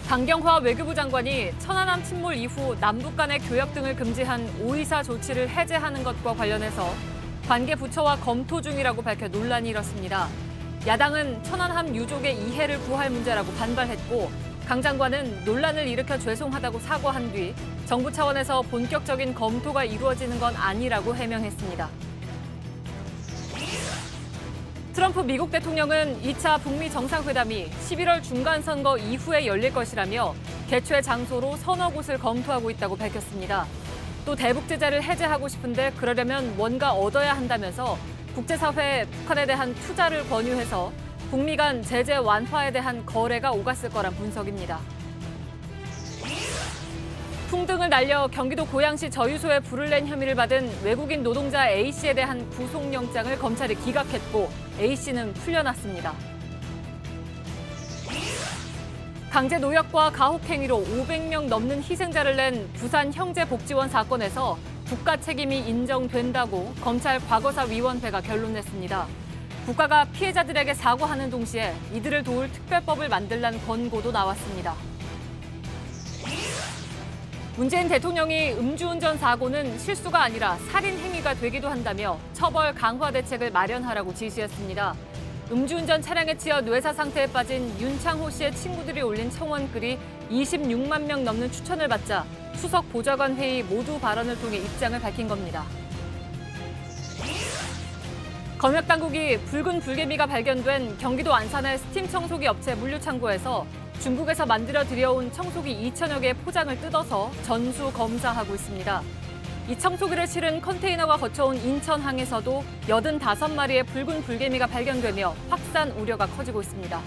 강경화 외교부 장관이 천안함 침몰 이후 남북 간의 교역 등을 금지한 5.24 조치를 해제하는 것과 관련해서 관계 부처와 검토 중이라고 밝혀 논란이 일었습니다. 야당은 천안함 유족의 이해를 구할 문제라고 반발했고 강 장관은 논란을 일으켜 죄송하다고 사과한 뒤 정부 차원에서 본격적인 검토가 이루어지는 건 아니라고 해명했습니다. 트럼프 미국 대통령은 2차 북미 정상회담이 11월 중간선거 이후에 열릴 것이라며 개최 장소로 서너 곳을 검토하고 있다고 밝혔습니다. 또 대북 제재를 해제하고 싶은데 그러려면 뭔가 얻어야 한다면서 국제사회에 북한에 대한 투자를 권유해서 북미 간 제재 완화에 대한 거래가 오갔을 거란 분석입니다. 풍등을 날려 경기도 고양시 저유소에 불을 낸 혐의를 받은 외국인 노동자 A씨에 대한 구속영장을 검찰이 기각했고 A씨는 풀려났습니다. 강제 노역과 가혹행위로 500명 넘는 희생자를 낸 부산 형제복지원 사건에서 국가 책임이 인정된다고 검찰 과거사위원회가 결론냈습니다. 국가가 피해자들에게 사과하는 동시에 이들을 도울 특별법을 만들라는 권고도 나왔습니다. 문재인 대통령이 음주운전 사고는 실수가 아니라 살인 행위가 되기도 한다며 처벌 강화 대책을 마련하라고 지시했습니다. 음주운전 차량에 치여 뇌사 상태에 빠진 윤창호 씨의 친구들이 올린 청원 글이 26만 명 넘는 추천을 받자 수석 보좌관 회의 모두 발언을 통해 입장을 밝힌 겁니다. 검역당국이 붉은 불개미가 발견된 경기도 안산의 스팀 청소기 업체 물류창고에서 중국에서 만들어 들여온 청소기 2천여 개의 포장을 뜯어서 전수 검사하고 있습니다. 이 청소기를 실은 컨테이너가 거쳐온 인천항에서도 85마리의 붉은 불개미가 발견되며 확산 우려가 커지고 있습니다.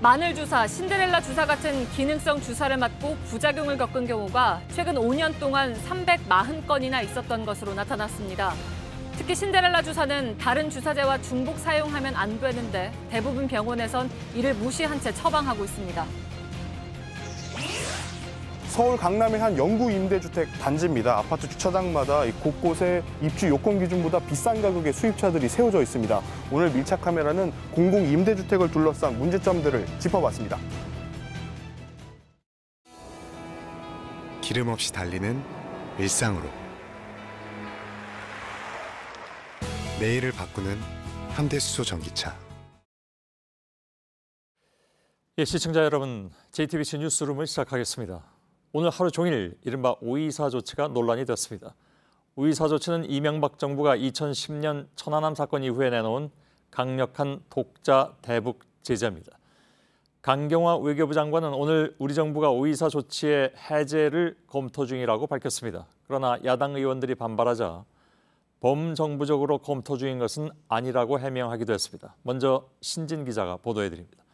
마늘 주사, 신데렐라 주사 같은 기능성 주사를 맞고 부작용을 겪은 경우가 최근 5년 동안 340건이나 있었던 것으로 나타났습니다. 특히 신데렐라 주사는 다른 주사제와 중복 사용하면 안 되는데 대부분 병원에선 이를 무시한 채 처방하고 있습니다. 서울 강남의 한 영구 임대주택 단지입니다. 아파트 주차장마다 곳곳에 입주 요건 기준보다 비싼 가격의 수입차들이 세워져 있습니다. 오늘 밀착 카메라는 공공 임대주택을 둘러싼 문제점들을 짚어봤습니다. 기름 없이 달리는 일상으로 내일을 바꾸는 현대수소 전기차. 시청자 여러분, JTBC 뉴스룸을 시작하겠습니다. 오늘 하루 종일 이른바 5.24 조치가 논란이 됐습니다. 5.24 조치는 이명박 정부가 2010년 천안함 사건 이후에 내놓은 강력한 독자 대북 제재입니다. 강경화 외교부 장관은 오늘 우리 정부가 5.24 조치의 해제를 검토 중이라고 밝혔습니다. 그러나 야당 의원들이 반발하자 범정부적으로 검토 중인 것은 아니라고 해명하기도 했습니다. 먼저 신진 기자가 보도해드립니다.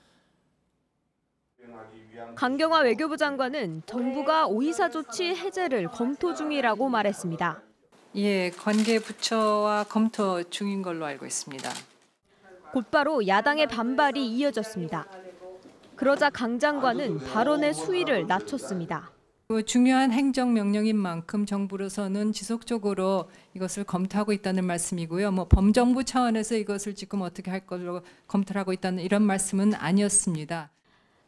강경화 외교부 장관은 정부가 5.24 조치 해제를 검토 중이라고 말했습니다. 예, 관계 부처와 검토 중인 걸로 알고 있습니다. 곧바로 야당의 반발이 이어졌습니다. 그러자 강 장관은 발언의 수위를 낮췄습니다. 중요한 행정명령인 만큼 정부로서는 지속적으로 이것을 검토하고 있다는 말씀이고요. 범정부 차원에서 이것을 지금 어떻게 할 걸로 검토를 하고 있다는 이런 말씀은 아니었습니다.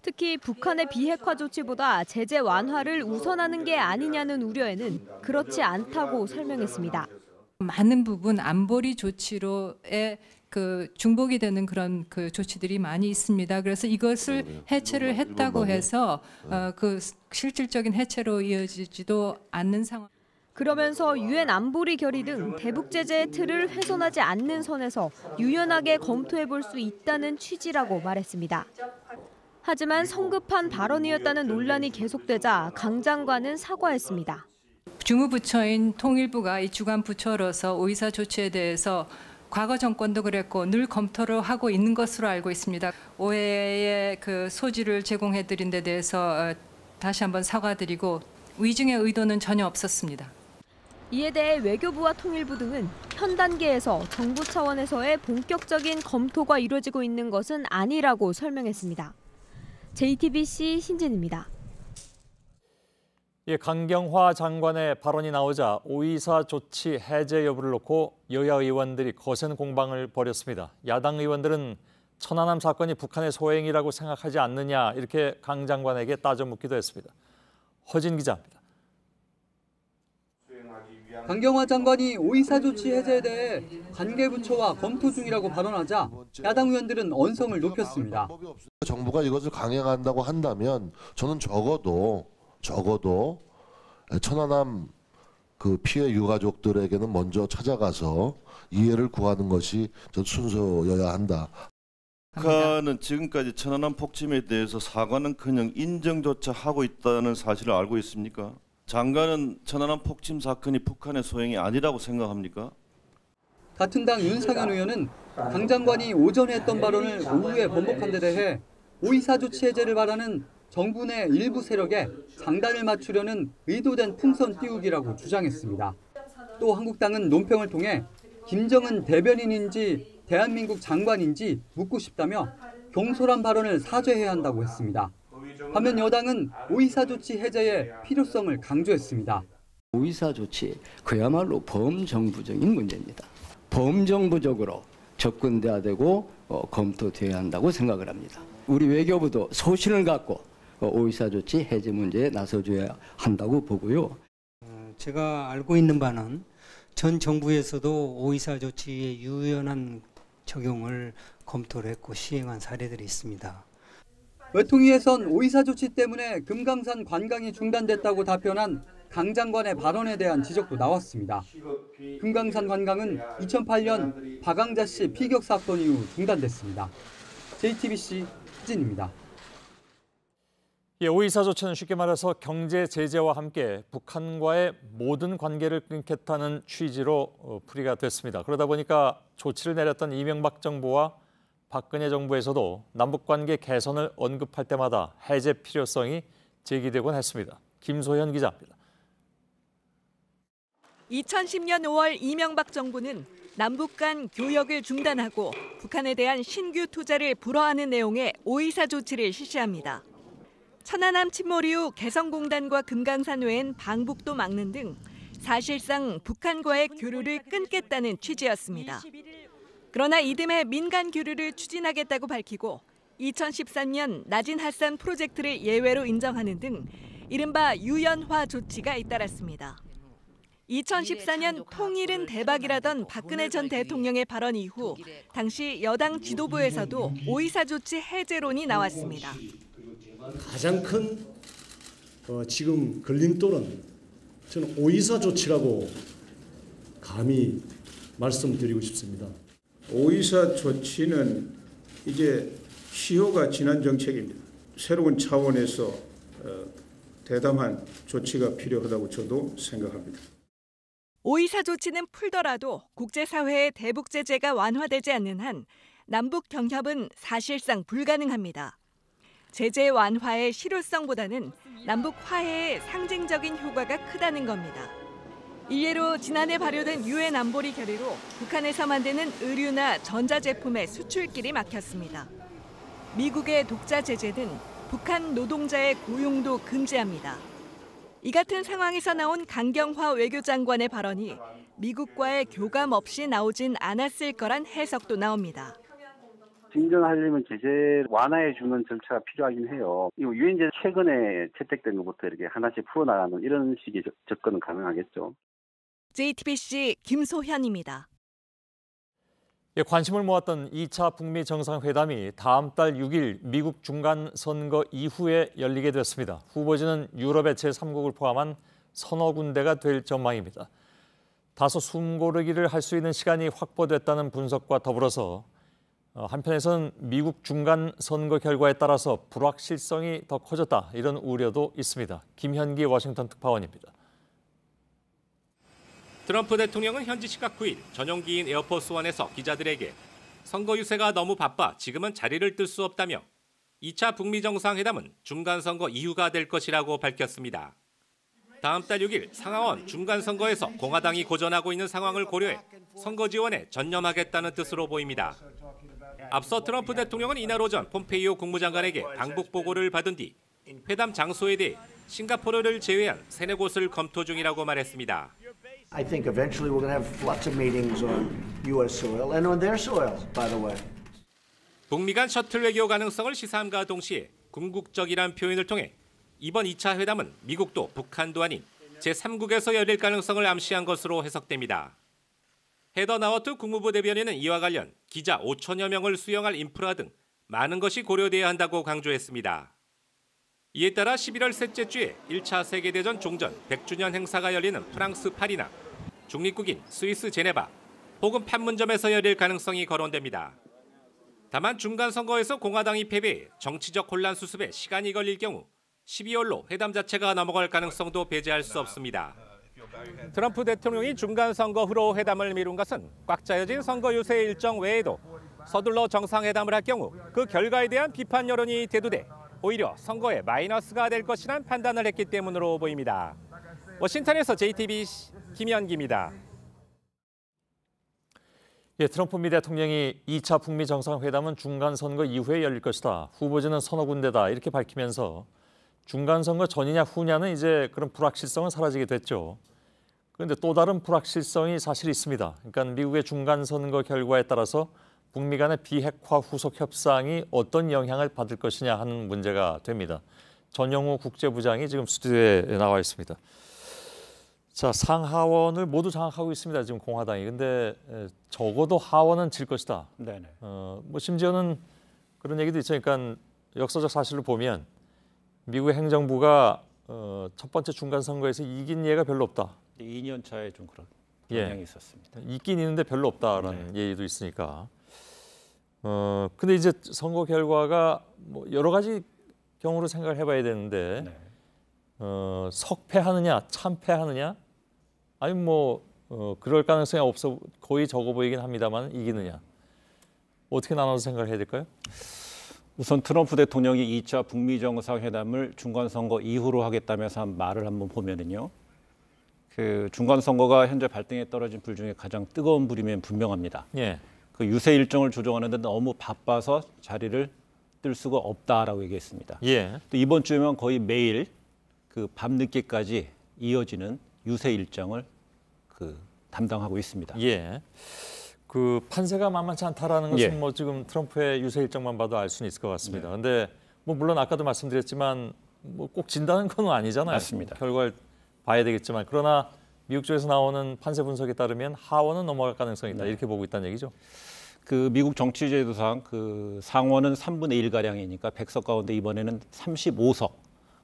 특히 북한의 비핵화 조치보다 제재 완화를 우선하는 게 아니냐는 우려에는 그렇지 않다고 설명했습니다. 많은 부분 안보리 조치로의 중복이 되는 그런 조치들이 많이 있습니다. 그래서 이것을 해체를 했다고 해서 실질적인 해체로 이어지지도 않는 상황. 그러면서 유엔 안보리 결의 등 대북 제재의 틀을 훼손하지 않는 선에서 유연하게 검토해 볼 수 있다는 취지라고 말했습니다. 하지만 성급한 발언이었다는 논란이 계속되자 강 장관은 사과했습니다. 주무부처인 통일부가 이 주관 부처로서 5.24 조치에 대해서 과거 정권도 그랬고 늘 검토를 하고 있는 것으로 알고 있습니다. 오해의 소지를 제공해드린 데 대해서 다시 한번 사과드리고 위증의 의도는 전혀 없었습니다. 이에 대해 외교부와 통일부 등은 현 단계에서 정부 차원에서의 본격적인 검토가 이루어지고 있는 것은 아니라고 설명했습니다. JTBC 신진입니다. 강경화 장관의 발언이 나오자 5.24 조치 해제 여부를 놓고 여야 의원들이 거센 공방을 벌였습니다. 야당 의원들은 천안함 사건이 북한의 소행이라고 생각하지 않느냐 이렇게 강 장관에게 따져 묻기도 했습니다. 허진 기자입니다. 강경화 장관이 오이사 조치 해제에 대해 관계부처와 검토 중이라고 발언하자 야당 의원들은 언성을 높였습니다. 정부가 이것을 강행한다고 한다면 저는 적어도 천안함 그 피해 유가족들에게는 먼저 찾아가서 이해를 구하는 것이 저 순서여야 한다. 북한은 지금까지 천안함 폭침에 대해서 사과는커녕 인정조차 하고 있다는 사실을 알고 있습니까? 장관은 천안함 폭침 사건이 북한의 소행이 아니라고 생각합니까? 같은 당 윤상현 의원은 강 장관이 오전에 했던 발언을 오후에 번복한 데 대해 오이사 조치 해제를 바라는 정부 내 일부 세력에 장단을 맞추려는 의도된 풍선 띄우기라고 주장했습니다. 또 한국당은 논평을 통해 김정은 대변인인지 대한민국 장관인지 묻고 싶다며 경솔한 발언을 사죄해야 한다고 했습니다. 반면 여당은 오이사 조치 해제의 필요성을 강조했습니다. 오이사 조치 그야말로 범정부적인 문제입니다. 범정부적으로 접근돼야 되고 검토돼야 한다고 생각을 합니다. 우리 외교부도 소신을 갖고 오이사 조치 해제 문제에 나서줘야 한다고 보고요. 제가 알고 있는 바는 전 정부에서도 오이사 조치의 유연한 적용을 검토를 했고 시행한 사례들이 있습니다. 외통위에선 오이사 조치 때문에 금강산 관광이 중단됐다고 답변한 강 장관의 발언에 대한 지적도 나왔습니다. 금강산 관광은 2008년 박항자 씨 피격 사건 이후 중단됐습니다. JTBC 허진입니다. 오이사 조치는 쉽게 말해서 경제 제재와 함께 북한과의 모든 관계를 끊겠다는 취지로 풀이가 됐습니다. 그러다 보니까 조치를 내렸던 이명박 정부와 박근혜 정부에서도 남북관계 개선을 언급할 때마다 해제 필요성이 제기되곤 했습니다. 김소현 기자입니다. 2010년 5월 이명박 정부는 남북 간 교역을 중단하고 북한에 대한 신규 투자를 불허하는 내용의 오이사 조치를 실시합니다. 천안함 침몰 이후 개성공단과 금강산 외엔 방북도 막는 등 사실상 북한과의 교류를 끊겠다는 취지였습니다. 그러나 이듬해 민간 교류를 추진하겠다고 밝히고 2013년 나진 핫산 프로젝트를 예외로 인정하는 등 이른바 유연화 조치가 잇따랐습니다. 2014년 통일은 대박이라던 박근혜 전 대통령의 발언 이후 당시 여당 지도부에서도 오이사 조치 해제론이 나왔습니다. 가장 큰 지금 걸림돌은 저는 오이사 조치라고 감히 말씀드리고 싶습니다. 오이사 조치는 이제 시효가 지난 정책입니다. 새로운 차원에서 대담한 조치가 필요하다고 저도 생각합니다. 오이사 조치는 풀더라도 국제사회의 대북 제재가 완화되지 않는 한 남북 경협은 사실상 불가능합니다. 제재 완화의 실효성보다는 남북 화해의 상징적인 효과가 크다는 겁니다. 일례로 지난해 발효된 유엔 안보리 결의로 북한에서 만드는 의류나 전자제품의 수출길이 막혔습니다. 미국의 독자 제재는 북한 노동자의 고용도 금지합니다. 이 같은 상황에서 나온 강경화 외교장관의 발언이 미국과의 교감 없이 나오진 않았을 거란 해석도 나옵니다. 진전하려면 제재 완화해주는 절차가 필요하긴 해요. 유엔제 최근에 채택된 것부터 이렇게 하나씩 풀어나가는 이런 식의 접근은 가능하겠죠. JTBC 김소현입니다. 관심을 모았던 2차 북미 정상회담이 다음 달 6일 미국 중간선거 이후에 열리게 됐습니다. 후보지는 유럽의 제3국을 포함한 서너 군데가 될 전망입니다. 다소 숨고르기를 할 수 있는 시간이 확보됐다는 분석과 더불어서 한편에서는 미국 중간선거 결과에 따라서 불확실성이 더 커졌다 이런 우려도 있습니다. 김현기 워싱턴 특파원입니다. 트럼프 대통령은 현지 시각 9일 전용기인 에어포스원에서 기자들에게 선거 유세가 너무 바빠 지금은 자리를 뜰 수 없다며 2차 북미 정상회담은 중간선거 이후가 될 것이라고 밝혔습니다. 다음 달 6일 상하원 중간선거에서 공화당이 고전하고 있는 상황을 고려해 선거 지원에 전념하겠다는 뜻으로 보입니다. 앞서 트럼프 대통령은 이날 오전 폼페이오 국무장관에게 방북 보고를 받은 뒤 회담 장소에 대해 싱가포르를 제외한 3-4곳을 검토 중이라고 말했습니다. I think eventually we're going to have lots of meetings on U.S. soil and on their soil, by the way. 북미 간 셔틀 외교 가능성을 시사함과 동시에 궁극적이란 표현을 통해 이번 2차 회담은 미국도 북한도 아닌 제3국에서 열릴 가능성을 암시한 것으로 해석됩니다. 헤더 나워트 국무부 대변인은 이와 관련 기자 5천여 명을 수용할 인프라 등 많은 것이 고려돼야 한다고 강조했습니다. 이에 따라 11월 셋째 주에 1차 세계대전 종전 100주년 행사가 열리는 프랑스 파리나 중립국인 스위스 제네바 혹은 판문점에서 열릴 가능성이 거론됩니다. 다만 중간선거에서 공화당이 패배해 정치적 혼란 수습에 시간이 걸릴 경우 12월로 회담 자체가 넘어갈 가능성도 배제할 수 없습니다. 트럼프 대통령이 중간선거 후로 회담을 미룬 것은 꽉 짜여진 선거 유세 일정 외에도 서둘러 정상회담을 할 경우 그 결과에 대한 비판 여론이 대두돼 오히려 선거에 마이너스가 될 것이란 판단을 했기 때문으로 보입니다. 워싱턴에서 JTBC 김현기입니다. 예, 트럼프 미 대통령이 2차 북미 정상회담은 중간선거 이후에 열릴 것이다. 후보지는 서너 군데다 이렇게 밝히면서 중간선거 전이냐 후냐는 이제 그런 불확실성은 사라지게 됐죠. 그런데 또 다른 불확실성이 사실 있습니다. 그러니까 미국의 중간선거 결과에 따라서 북미 간의 비핵화 후속 협상이 어떤 영향을 받을 것이냐 하는 문제가 됩니다. 전영우 국제부장이 지금 스튜디오에 나와 있습니다. 자, 상하원을 모두 장악하고 있습니다. 지금 공화당이. 근데 적어도 하원은 질 것이다. 네네. 뭐 심지어는 그런 얘기도 있죠. 그러니까 역사적 사실을 보면 미국의 행정부가 첫 번째 중간 선거에서 이긴 예가 별로 없다. 2년 차에 좀 그런 영향이 있었습니다. 있긴 있는데 별로 없다라는 예도 있으니까. 근데 이제 선거 결과가 뭐 여러 가지 경우로 생각을 해봐야 되는데 석패하느냐, 참패하느냐, 아니 뭐 그럴 가능성이 없어 거의 적어 보이긴 합니다만 이기느냐. 어떻게 나눠서 생각을 해야 될까요? 우선 트럼프 대통령이 2차 북미 정상회담을 중간선거 이후로 하겠다면서 한 말을 한번 보면은요. 그 중간선거가 현재 발등에 떨어진 불 중에 가장 뜨거운 불이면 분명합니다. 예. 그 유세 일정을 조정하는데 너무 바빠서 자리를 뜰 수가 없다라고 얘기했습니다. 예. 또 이번 주면 거의 매일 그 밤늦게까지 이어지는 유세 일정을 그 담당하고 있습니다. 예. 그 판세가 만만치 않다라는 것은 예. 뭐 지금 트럼프의 유세 일정만 봐도 알 수는 있을 것 같습니다. 그런데 뭐 물론 아까도 말씀드렸지만 뭐 꼭 진다는 건 아니잖아요. 맞습니다. 결과를 봐야 되겠지만 그러나 미국 쪽에서 나오는 판세 분석에 따르면 하원은 넘어갈 가능성이 있다. 이렇게 보고 있다는 얘기죠. 그 미국 정치 제도상 그 상원은 3분의 1 가량이니까 100석 가운데 이번에는 35석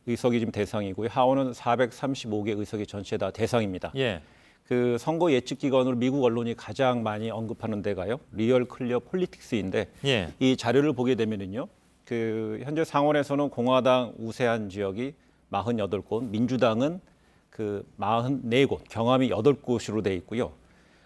의석이 지금 대상이고요. 하원은 435개 의석이 전체 다 대상입니다. 예. 그 선거 예측 기관으로 미국 언론이 가장 많이 언급하는 데가요. 리얼 클리어 폴리틱스인데 예. 이 자료를 보게 되면은요. 그 현재 상원에서는 공화당 우세한 지역이 48곳, 민주당은 그 44곳, 경함이 8곳으로 돼 있고요.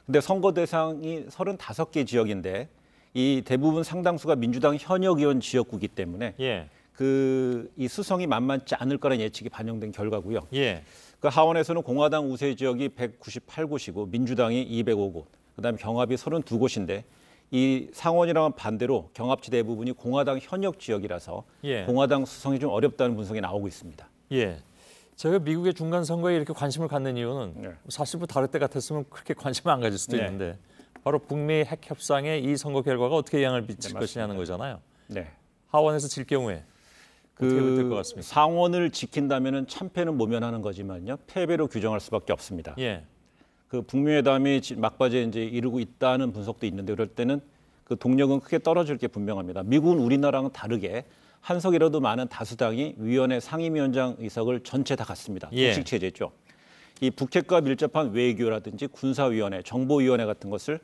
근데 선거 대상이 35개 지역인데 이 대부분 상당수가 민주당 현역 의원 지역구이기 때문에 예. 그 이 수성이 만만치 않을 거라는 예측이 반영된 결과고요. 예. 그 하원에서는 공화당 우세 지역이 198곳이고 민주당이 205곳, 그다음에 경합이 32곳인데 이 상원이랑은 반대로 경합지 대부분이 공화당 현역 지역이라서 예. 공화당 수성이 좀 어렵다는 분석이 나오고 있습니다. 예. 제가 미국의 중간 선거에 이렇게 관심을 갖는 이유는 사실 뭐 다를 때 같았으면 그렇게 관심을 안 가질 수도 있는데 바로 북미 핵 협상에 이 선거 결과가 어떻게 영향을 미칠 것이냐는 거잖아요. 네. 하원에서 질 경우에 어떻게 될 것 같습니까? 상원을 지킨다면은 참패는 모면하는 거지만요, 패배로 규정할 수밖에 없습니다. 예. 그 북미 회담이 막바지에 이제 이르고 있다는 분석도 있는데 그럴 때는 그 동력은 크게 떨어질 게 분명합니다. 미국은 우리나라랑 다르게 한 석이라도 많은 다수당이 위원회 상임위원장 의석을 전체 다 갖습니다. 공식 체제죠. 이 북핵과 밀접한 외교라든지 군사위원회, 정보위원회 같은 것을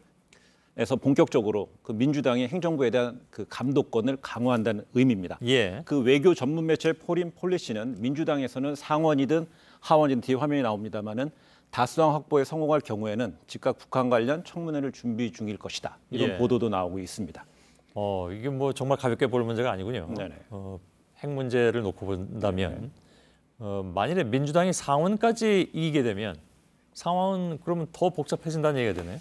에서 본격적으로 그 민주당의 행정부에 대한 그 감독권을 강화한다는 의미입니다. 예. 그 외교 전문 매체 포린 폴리시는 민주당에서는 상원이든 하원이든 뒤에 화면이 나옵니다만은 다수당 확보에 성공할 경우에는 즉각 북한 관련 청문회를 준비 중일 것이다. 이런 보도도 나오고 있습니다. 이게 뭐 정말 가볍게 볼 문제가 아니군요. 네네. 핵 문제를 놓고 본다면 만일에 민주당이 상원까지 이기게 되면 상황은 그러면 더 복잡해진다는 얘기가 되네요.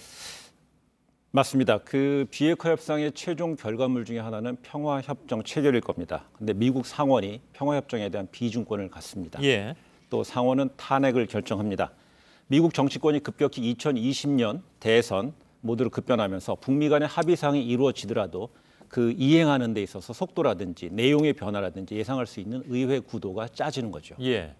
맞습니다. 그 비핵화 협상의 최종 결과물 중에 하나는 평화협정 체결일 겁니다. 근데 미국 상원이 평화협정에 대한 비중권을 갖습니다. 예. 또 상원은 탄핵을 결정합니다. 미국 정치권이 급격히 2020년 대선 모드로 급변하면서 북미 간의 합의상이 이루어지더라도 그 이행하는 데 있어서 속도라든지 내용의 변화라든지 예상할 수 있는 의회 구도가 짜지는 거죠. 예.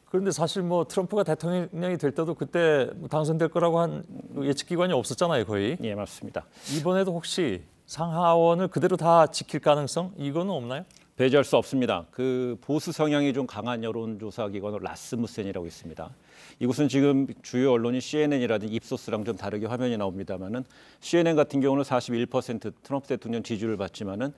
그런데 사실 뭐 트럼프가 대통령이 될 때도 그때 당선될 거라고 한 예측 기관이 없었잖아요, 거의. 예, 맞습니다. 이번에도 혹시 상하원을 그대로 다 지킬 가능성 이거는 없나요? 배제할 수 없습니다. 그 보수 성향이 좀 강한 여론조사 기관으로 라스무센이라고 있습니다. 이곳은 지금 주요 언론인 CNN이라든지 입소스랑 좀 다르게 화면이 나옵니다만은 CNN 같은 경우는 41% 트럼프 대통령 지지를 받지만은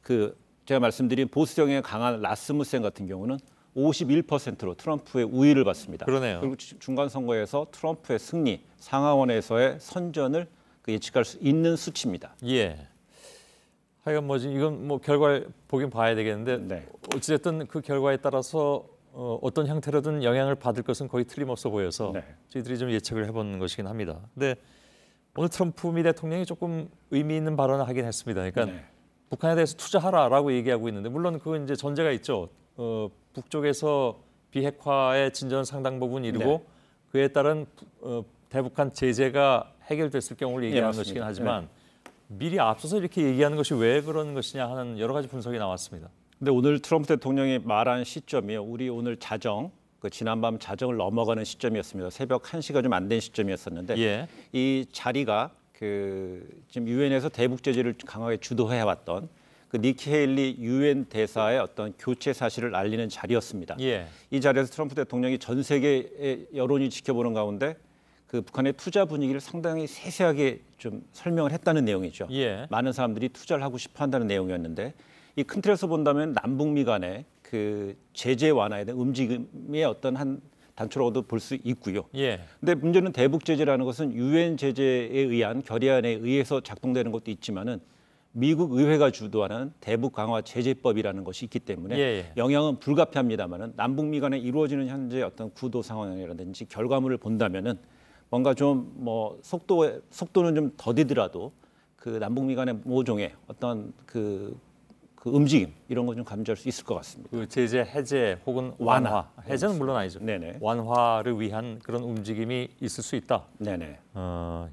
그 제가 말씀드린 보수 성향이 강한 라스무센 같은 경우는 51%로 트럼프의 우위를 받습니다. 그러네요. 그리고 중간 선거에서 트럼프의 승리, 상하원에서의 선전을 예측할 수 있는 수치입니다. 예. 하여간 뭐지 이건 뭐 결과를 보긴 봐야 되겠는데 네. 어찌됐든 그 결과에 따라서 어떤 형태로든 영향을 받을 것은 거의 틀림없어 보여서 네. 저희들이 좀 예측을 해보는 것이긴 합니다. 근데 오늘 트럼프 미 대통령이 조금 의미 있는 발언을 하긴 했습니다. 그러니까 네. 북한에 대해서 투자하라라고 얘기하고 있는데 물론 그건 이제 전제가 있죠. 북쪽에서 비핵화의 진전 상당 부분 이루고 네. 그에 따른 대북한 제재가 해결됐을 경우를 얘기하는 맞습니다. 것이긴 하지만 네. 미리 앞서서 이렇게 얘기하는 것이 왜 그런 것이냐 하는 여러 가지 분석이 나왔습니다. 근데 오늘 트럼프 대통령이 말한 시점이요. 우리 오늘 자정, 그 지난밤 자정을 넘어가는 시점이었습니다. 새벽 1시가 좀 안 된 시점이었었는데 예. 이 자리가 지금 유엔에서 대북 제재를 강하게 주도해 왔던 그 니키 헤일리 유엔 대사의 어떤 교체 사실을 알리는 자리였습니다. 예. 이 자리에서 트럼프 대통령이 전 세계의 여론이 지켜보는 가운데 그 북한의 투자 분위기를 상당히 세세하게 좀 설명을 했다는 내용이죠. 예. 많은 사람들이 투자를 하고 싶어 한다는 내용이었는데 이 큰 틀에서 본다면 남북미 간의 그 제재 완화에 대한 움직임의 어떤 한 단초라고도 볼 수 있고요. 예. 근데 문제는 대북 제재라는 것은 유엔 제재에 의한 결의안에 의해서 작동되는 것도 있지만은 미국 의회가 주도하는 대북 강화 제재법이라는 것이 있기 때문에 예. 영향은 불가피합니다만은 남북미 간에 이루어지는 현재 어떤 구도 상황이라든지 결과물을 본다면은 뭔가 좀 뭐 속도는 좀 더디더라도 그 남북미 간의 모종의 어떤 그 움직임 이런 거 좀 감지할 수 있을 것 같습니다. 그 제재 해제 혹은 완화. 해제는 물론 아니죠. 네네. 완화를 위한 그런 움직임이 있을 수 있다. 네네.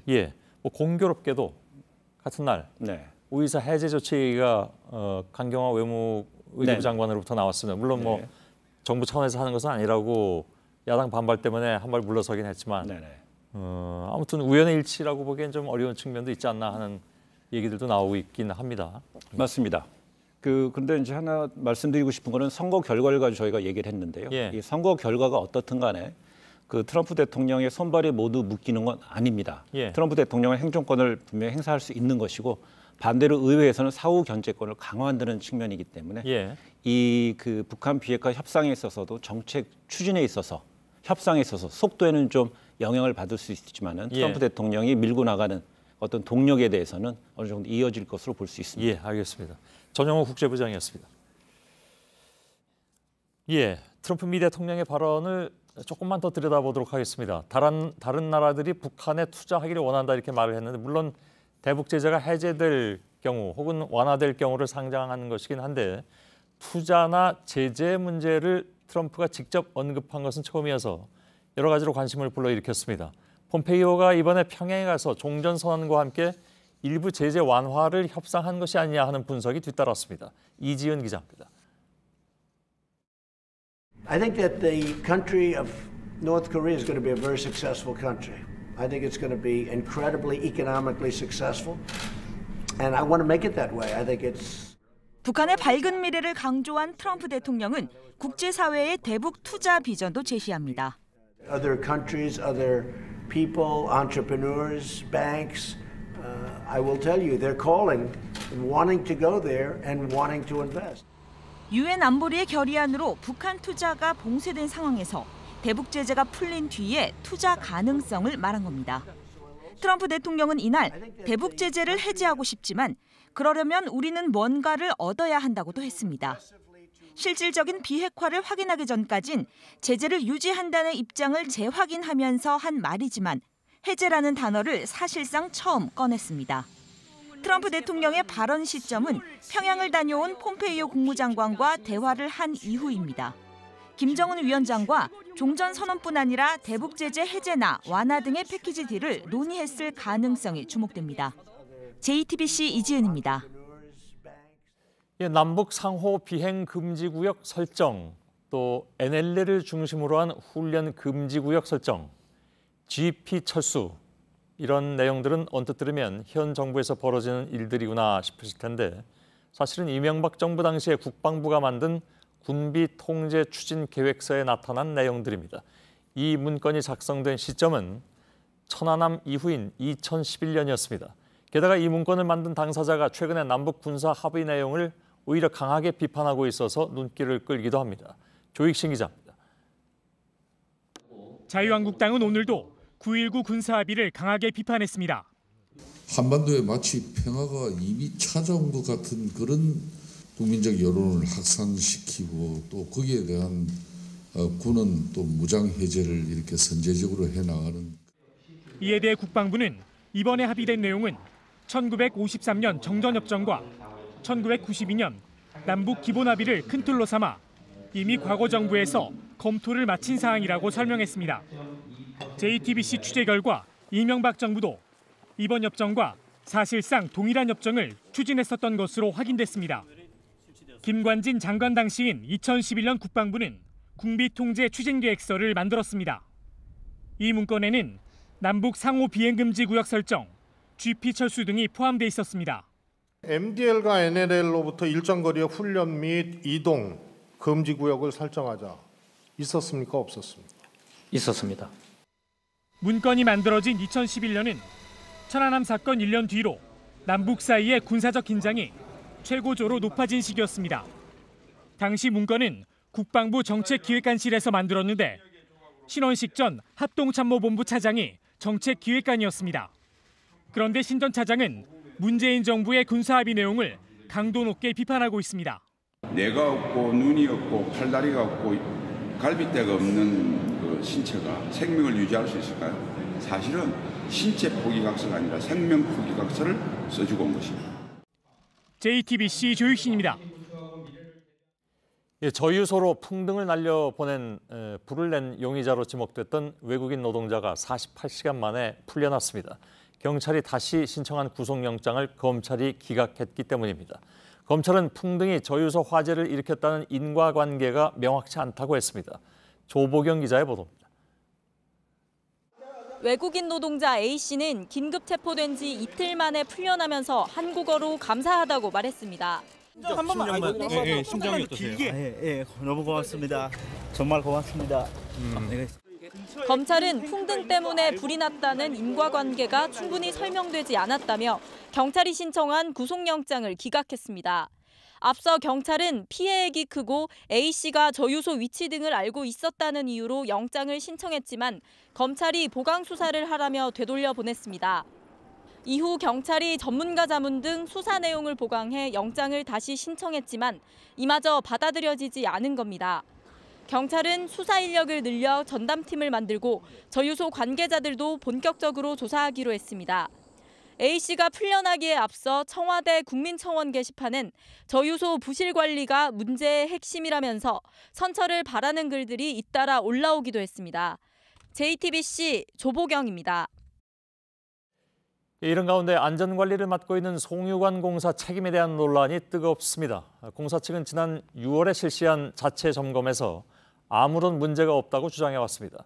예. 뭐 공교롭게도 같은 날 네. 오이사 해제 조치가 강경화 외무의료부 네. 장관으로부터 나왔습니다. 물론 뭐 네. 정부 차원에서 하는 것은 아니라고 야당 반발 때문에 한 발 물러서긴 했지만 네네. 아무튼 우연의 일치라고 보기엔 좀 어려운 측면도 있지 않나 하는 얘기들도 나오고 있긴 합니다. 맞습니다. 그런데 이제 하나 말씀드리고 싶은 거는 선거 결과를 가지고 저희가 얘기를 했는데요. 예. 이 선거 결과가 어떻든 간에 그 트럼프 대통령의 손발이 모두 묶이는 건 아닙니다. 예. 트럼프 대통령은 행정권을 분명히 행사할 수 있는 것이고 반대로 의회에서는 사후 견제권을 강화한다는 측면이기 때문에 예. 이 그 북한 비핵화 협상에 있어서도 정책 추진에 있어서 협상에 있어서 속도에는 좀 영향을 받을 수 있지만은 트럼프 예. 대통령이 밀고 나가는 어떤 동력에 대해서는 어느 정도 이어질 것으로 볼 수 있습니다. 예, 알겠습니다. 전영호 국제부장이었습니다. 예, 트럼프 미 대통령의 발언을 조금만 더 들여다보도록 하겠습니다. 다른 나라들이 북한에 투자하기를 원한다 이렇게 말을 했는데 물론 대북 제재가 해제될 경우 혹은 완화될 경우를 상정하는 것이긴 한데 투자나 제재 문제를 트럼프가 직접 언급한 것은 처음이어서 여러 가지로 관심을 불러일으켰습니다. 폼페이오가 이번에 평양에 가서 종전선언과 함께 일부 제재 완화를 협상한 것이 아니냐 하는 분석이 뒤따랐습니다. 이지은 기자입니다. I think that the country of North Korea is going to be a very successful country. I think it's going to be incredibly economically successful, and I want to make it that way. I think it's 북한의 밝은 미래를 강조한 트럼프 대통령은 국제사회의 대북 투자 비전도 제시합니다. Other countries, other people, entrepreneurs, banks, I will tell you, they're calling and wanting to go there and wanting to invest. 유엔 안보리의 결의안으로 북한 투자가 봉쇄된 상황에서 대북 제재가 풀린 뒤에 투자 가능성을 말한 겁니다. 트럼프 대통령은 이날 대북 제재를 해제하고 싶지만 그러려면 우리는 뭔가를 얻어야 한다고도 했습니다. 실질적인 비핵화를 확인하기 전까진 제재를 유지한다는 입장을 재확인하면서 한 말이지만 해제라는 단어를 사실상 처음 꺼냈습니다. 트럼프 대통령의 발언 시점은 평양을 다녀온 폼페이오 국무장관과 대화를 한 이후입니다. 김정은 위원장과 종전선언뿐 아니라 대북 제재 해제나 완화 등의 패키지 딜을 논의했을 가능성이 주목됩니다. JTBC 이지은입니다. 남북 상호 비행 금지 구역 설정, 또 NLL을 중심으로 한 훈련 금지 구역 설정, GP 철수 이런 내용들은 언뜻 들으면 현 정부에서 벌어지는 일들이구나 싶으실 텐데 사실은 이명박 정부 당시에 국방부가 만든 군비 통제 추진 계획서에 나타난 내용들입니다. 이 문건이 작성된 시점은 천안함 이후인 2011년이었습니다. 게다가 이 문건을 만든 당사자가 최근에 남북 군사 합의 내용을 오히려 강하게 비판하고 있어서 눈길을 끌기도 합니다. 조익신 기자입니다. 자유한국당은 오늘도 9.19 군사합의를 강하게 비판했습니다. 한반도에 마치 평화가 이미 찾아온 것 같은 그런 국민적 여론을 확산시키고 또 거기에 대한 군은 또 무장 해제를 이렇게 선제적으로 해나가는. 이에 대해 국방부는 이번에 합의된 내용은 1953년 정전협정과 1992년 남북 기본합의를 큰 틀로 삼아 이미 과거 정부에서 검토를 마친 사항이라고 설명했습니다. JTBC 취재 결과 이명박 정부도 이번 협정과 사실상 동일한 협정을 추진했었던 것으로 확인됐습니다. 김관진 장관 당시인 2011년 국방부는 군비통제 추진계획서를 만들었습니다. 이 문건에는 남북 상호 비행금지 구역 설정, GP 철수 등이 포함돼 있었습니다. MDL과 NLL로부터 일정 거리의 훈련 및 이동 금지 구역을 설정하자. 있었습니까? 없었습니까? 있었습니다. 문건이 만들어진 2011년은 천안함 사건 1년 뒤로 남북 사이의 군사적 긴장이 최고조로 높아진 시기였습니다. 당시 문건은 국방부 정책기획관실에서 만들었는데 신원식 전 합동참모본부 차장이 정책기획관이었습니다. 그런데 신 전 차장은 문재인 정부의 군사합의 내용을 강도 높게 비판하고 있습니다. 뇌가 없고 눈이 없고 팔다리가 없고 갈비뼈가 없는 그 신체가 생명을 유지할 수 있을까요? 사실은 신체 포기각서가 아니라 생명 포기각서를 써주고 온 것입니다. JTBC 조익신입니다. 저유소로 풍등을 날려보낸 불을 낸 용의자로 지목됐던 외국인 노동자가 48시간 만에 풀려났습니다. 경찰이 다시 신청한 구속영장을 검찰이 기각했기 때문입니다. 검찰은 풍등이 저유소 화재를 일으켰다는 인과관계가 명확치 않다고 했습니다. 조보경 기자의 보도입니다. 외국인 노동자 A씨는 긴급 체포된 지 이틀 만에 풀려나면서 한국어로 감사하다고 말했습니다. 한 번만 심정이 어떠세요? 너무 고맙습니다. 정말 고맙습니다. 검찰은 풍등 때문에 불이 났다는 인과관계가 충분히 설명되지 않았다며 경찰이 신청한 구속영장을 기각했습니다. 앞서 경찰은 피해액이 크고 A씨가 저유소 위치 등을 알고 있었다는 이유로 영장을 신청했지만 검찰이 보강 수사를 하라며 되돌려 보냈습니다. 이후 경찰이 전문가 자문 등 수사 내용을 보강해 영장을 다시 신청했지만 이마저 받아들여지지 않은 겁니다. 경찰은 수사 인력을 늘려 전담팀을 만들고 저유소 관계자들도 본격적으로 조사하기로 했습니다. A씨가 풀려나기에 앞서 청와대 국민청원 게시판은 저유소 부실 관리가 문제의 핵심이라면서 선처를 바라는 글들이 잇따라 올라오기도 했습니다. JTBC 조보경입니다. 이런 가운데 안전관리를 맡고 있는 송유관 공사 책임에 대한 논란이 뜨겁습니다. 공사 측은 지난 6월에 실시한 자체 점검에서 아무런 문제가 없다고 주장해왔습니다.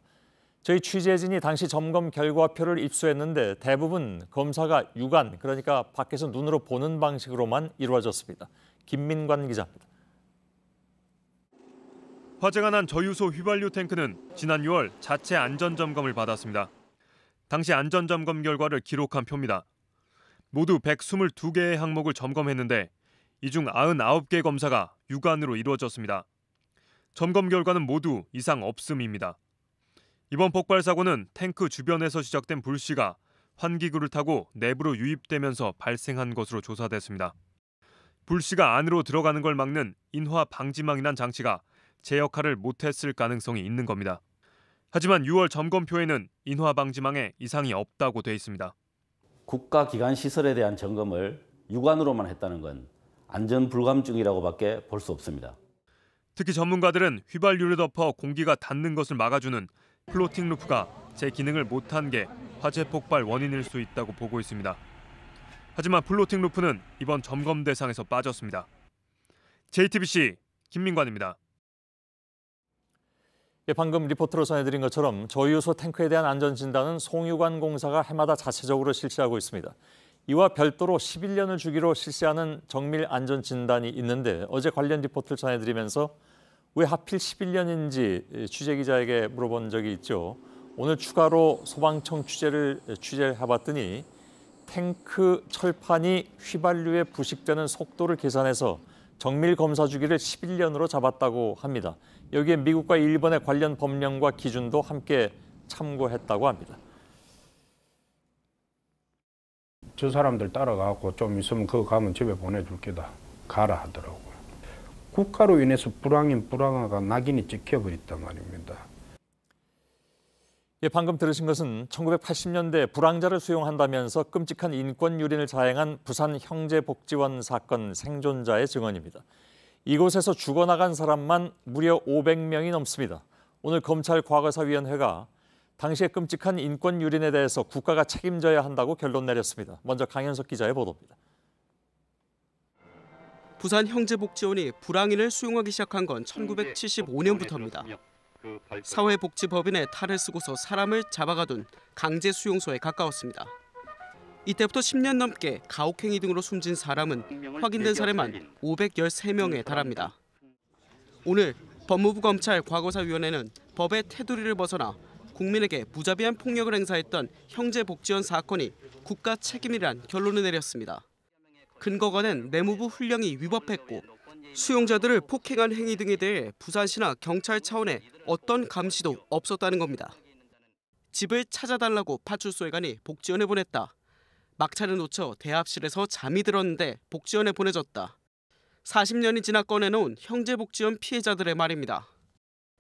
저희 취재진이 당시 점검 결과표를 입수했는데 대부분 검사가 육안, 그러니까 밖에서 눈으로 보는 방식으로만 이루어졌습니다. 김민관 기자입니다. 화재가 난 저유소 휘발유 탱크는 지난 6월 자체 안전점검을 받았습니다. 당시 안전점검 결과를 기록한 표입니다. 모두 122개의 항목을 점검했는데 이 중 99개 검사가 육안으로 이루어졌습니다. 점검 결과는 모두 이상 없음입니다. 이번 폭발 사고는 탱크 주변에서 시작된 불씨가 환기구를 타고 내부로 유입되면서 발생한 것으로 조사됐습니다. 불씨가 안으로 들어가는 걸 막는 인화 방지망이란 장치가 제 역할을 못했을 가능성이 있는 겁니다. 하지만 6월 점검표에는 인화 방지망에 이상이 없다고 돼 있습니다. 국가기관 시설에 대한 점검을 육안으로만 했다는 건 안전 불감증이라고밖에 볼 수 없습니다. 특히 전문가들은 휘발유를 덮어 공기가 닿는 것을 막아주는 플로팅 루프가 제 기능을 못한 게 화재 폭발 원인일 수 있다고 보고 있습니다. 하지만 플로팅 루프는 이번 점검 대상에서 빠졌습니다. JTBC 김민관입니다. 예, 방금 리포트로 전해드린 것처럼 저유소 탱크에 대한 안전진단은 송유관 공사가 해마다 자체적으로 실시하고 있습니다. 이와 별도로 11년을 주기로 실시하는 정밀 안전진단이 있는데 어제 관련 리포트를 전해드리면서 왜 하필 11년인지 취재기자에게 물어본 적이 있죠. 오늘 추가로 소방청 취재를 해봤더니 탱크 철판이 휘발유에 부식되는 속도를 계산해서 정밀 검사 주기를 11년으로 잡았다고 합니다. 여기에 미국과 일본의 관련 법령과 기준도 함께 참고했다고 합니다. 저 사람들 따라가고 좀 있으면 그거 가면 집에 보내줄 게다. 가라 하더라고요. 국가로 인해서 불황가 낙인이 찍혀버렸단 말입니다. 예, 방금 들으신 것은 1980년대 불황자를 수용한다면서 끔찍한 인권 유린을 자행한 부산 형제복지원 사건 생존자의 증언입니다. 이곳에서 죽어나간 사람만 무려 500명이 넘습니다. 오늘 검찰 과거사위원회가 당시의 끔찍한 인권 유린에 대해서 국가가 책임져야 한다고 결론 내렸습니다. 먼저 강현석 기자의 보도입니다. 부산 형제복지원이 불황인을 수용하기 시작한 건 1975년부터입니다. 사회복지법인의 탈을 쓰고서 사람을 잡아가둔 강제 수용소에 가까웠습니다. 이때부터 10년 넘게 가혹행위 등으로 숨진 사람은 확인된 사례만 513명에 달합니다. 오늘 법무부 검찰 과거사위원회는 법의 테두리를 벗어나 국민에게 무자비한 폭력을 행사했던 형제복지원 사건이 국가 책임이란 결론을 내렸습니다. 근거가 된 내무부 훈령이 위법했고 수용자들을 폭행한 행위 등에 대해 부산시나 경찰 차원의 어떤 감시도 없었다는 겁니다. 집을 찾아달라고 파출소에 가니 복지원에 보냈다. 막차를 놓쳐 대합실에서 잠이 들었는데 복지원에 보내졌다. 40년이 지나 꺼내놓은 형제복지원 피해자들의 말입니다.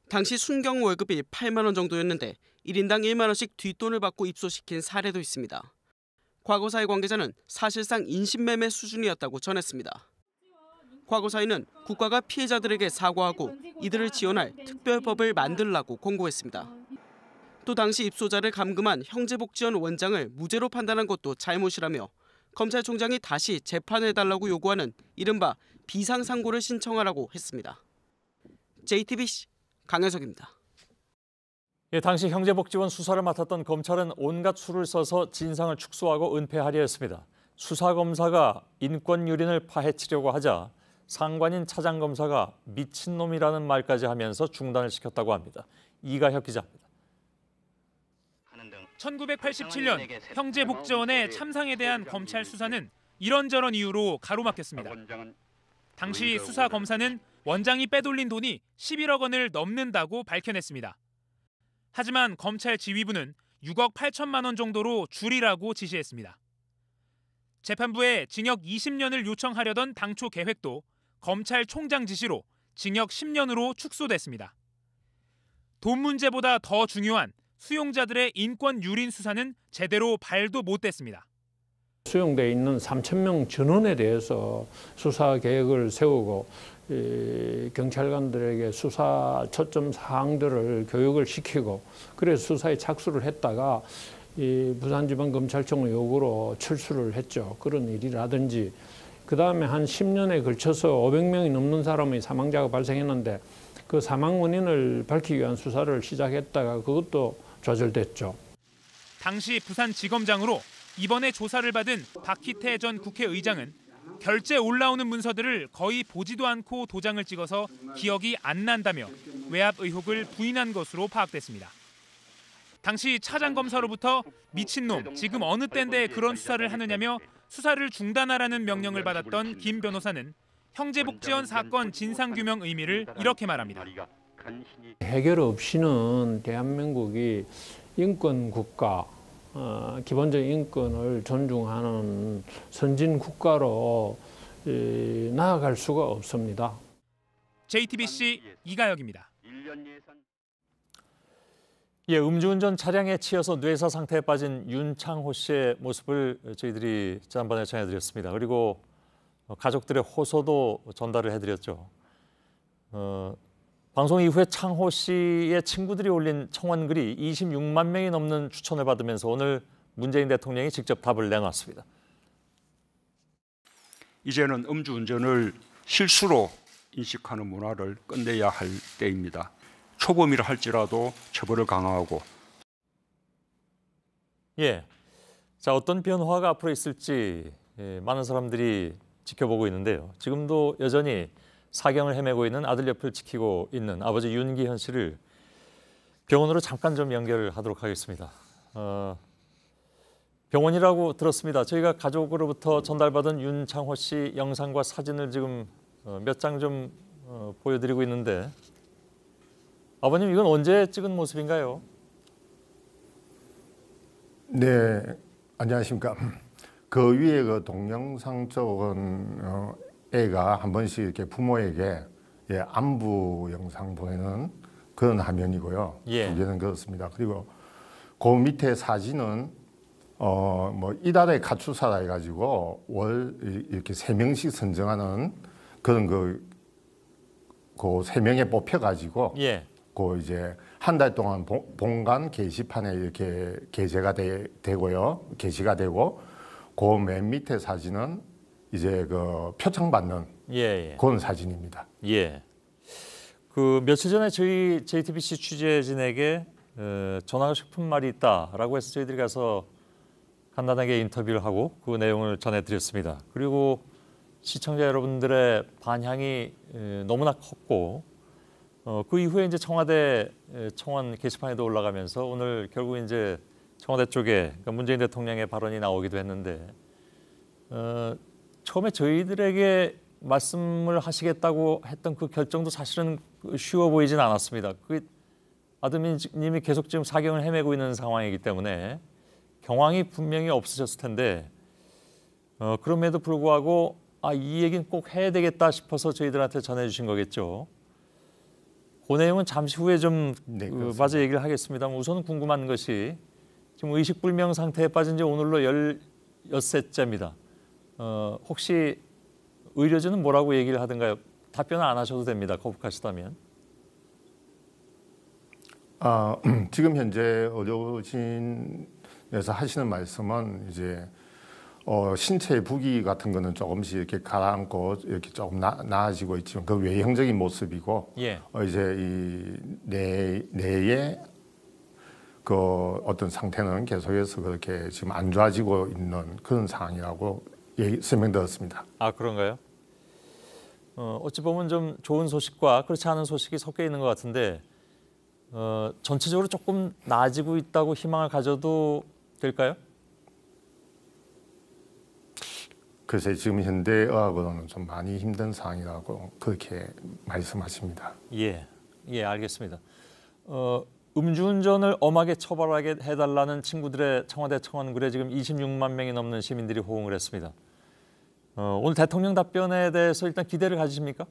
당시 순경 월급이 8만 원 정도였는데 1인당 1만 원씩 뒷돈을 받고 입소시킨 사례도 있습니다. 과거사의 관계자는 사실상 인신매매 수준이었다고 전했습니다. 과거사위는 국가가 피해자들에게 사과하고 이들을 지원할 특별법을 만들라고 권고했습니다. 또 당시 입소자를 감금한 형제복지원 원장을 무죄로 판단한 것도 잘못이라며 검찰총장이 다시 재판해달라고 요구하는 이른바 비상상고를 신청하라고 했습니다. JTBC 강현석입니다. 예, 당시 형제복지원 수사를 맡았던 검찰은 온갖 수를 써서 진상을 축소하고 은폐하려 했습니다. 수사검사가 인권 유린을 파헤치려고 하자 상관인 차장검사가 미친놈이라는 말까지 하면서 중단을 시켰다고 합니다. 이가혁 기자입니다. 1987년 형제복지원의 참상에 대한 검찰 수사는 이런저런 이유로 가로막혔습니다. 당시 수사검사는 원장이 빼돌린 돈이 11억 원을 넘는다고 밝혀냈습니다. 하지만 검찰 지휘부는 6억 8천만 원 정도로 줄이라고 지시했습니다. 재판부에 징역 20년을 요청하려던 당초 계획도 검찰총장 지시로 징역 10년으로 축소됐습니다. 돈 문제보다 더 중요한 수용자들의 인권 유린 수사는 제대로 발도 못 댔습니다. 수용돼 있는 3,000명 전원에 대해서 수사 계획을 세우고 경찰관들에게 수사 초점 사항들을 교육을 시키고 그래서 수사에 착수를 했다가 부산지방검찰청 요구로 철수를 했죠. 그런 일이라든지 그다음에 한 10년에 걸쳐서 500명이 넘는 사람의 사망자가 발생했는데 그 사망 원인을 밝히기 위한 수사를 시작했다가 그것도 좌절됐죠. 당시 부산지검장으로 이번에 조사를 받은 박희태 전 국회의장은 결제 올라오는 문서들을 거의 보지도 않고 도장을 찍어서 기억이 안 난다며 외압 의혹을 부인한 것으로 파악됐습니다. 당시 차장검사로부터 미친놈, 지금 어느 때인데 그런 수사를 하느냐며 수사를 중단하라는 명령을 받았던 김 변호사는 형제복지원 사건 진상규명 의미를 이렇게 말합니다. 해결 없이는 대한민국이 인권국가, 기본적인 인권을 존중하는 선진 국가로 나아갈 수가 없습니다. JTBC 이가혁입니다. 예, 음주운전 차량에 치여서 뇌사 상태에 빠진 윤창호 씨의 모습을 저희들이 지난번에 전해드렸습니다. 그리고 가족들의 호소도 전달을 해드렸죠. 방송 이후에 창호 씨의 친구들이 올린 청원 글이 26만 명이 넘는 추천을 받으면서 오늘 문재인 대통령이 직접 답을 내놨습니다. 이제는 음주운전을 실수로 인식하는 문화를 끝내야 할 때입니다. 초범이라 할지라도 처벌을 강화하고. 예, 자 어떤 변화가 앞으로 있을지 많은 사람들이 지켜보고 있는데요. 지금도 여전히 사경을 헤매고 있는 아들 옆을 지키고 있는 아버지 윤기현 씨를 병원으로 잠깐 좀 연결하도록 하겠습니다. 병원이라고 들었습니다. 저희가 가족으로부터 전달받은 윤창호 씨 영상과 사진을 지금 몇 장 좀 보여드리고 있는데 아버님 이건 언제 찍은 모습인가요? 네, 안녕하십니까. 그 위에 그 동영상 쪽은 애가 한 번씩 이렇게 부모에게 안부 영상 보내는 그런 화면이고요. 예. 두 개는 그렇습니다. 그리고 그 밑에 사진은 뭐 이달에 가출사라 해가지고 월 이렇게 3명씩 선정하는 그런 그 3명에 뽑혀가지고 예. 그 이제 한 달 동안 본관 게시판에 이렇게 게재가 되고요. 게시가 되고 그 맨 밑에 사진은 이제 그 표창 받는 그런 사진입니다. 예. 그 며칠 전에 저희 JTBC 취재진에게 전하고 싶은 말이 있다라고 해서 저희들이 가서 간단하게 인터뷰를 하고 그 내용을 전해드렸습니다. 그리고 시청자 여러분들의 반향이 너무나 컸고 그 이후에 이제 청와대 청원 게시판에도 올라가면서 오늘 결국 이제 청와대 쪽에 그러니까 문재인 대통령의 발언이 나오기도 했는데 처음에 저희들에게 말씀을 하시겠다고 했던 그 결정도 사실은 쉬워 보이진 않았습니다. 그 아드님이 계속 지금 사경을 헤매고 있는 상황이기 때문에 경황이 분명히 없으셨을 텐데 그럼에도 불구하고 이 얘기는 꼭 해야 되겠다 싶어서 저희들한테 전해주신 거겠죠. 그 내용은 잠시 후에 좀 마저 얘기를 하겠습니다만 우선 궁금한 것이 지금 의식불명 상태에 빠진 지 오늘로 16세째입니다. 혹시 의료진은 뭐라고 얘기를 하던가요? 답변을 안 하셔도 됩니다. 거북하시다면. 지금 현재 의료진에서 하시는 말씀은 이제 신체 부기 같은 거는 조금씩 이렇게 가라앉고 이렇게 조금 나아지고 있지만 그 외형적인 모습이고 이제 이 뇌의 그 어떤 상태는 계속해서 그렇게 지금 안 좋아지고 있는 그런 상황이라고 설명드렸습니다. 그런가요? 어찌 보면 좀 좋은 소식과 그렇지 않은 소식이 섞여 있는 것 같은데 전체적으로 조금 나아지고 있다고 희망을 가져도 될까요? 글쎄 지금 현대 의학으로는 좀 많이 힘든 상황이라고 그렇게 말씀하십니다. 예, 알겠습니다. 음주운전을 엄하게 처벌하게 해달라는 친구들의 청와대 청원글에 지금 26만 명이 넘는 시민들이 호응을 했습니다. 오늘 대통령 답변에 대해서 일단 기대를 가지십니까?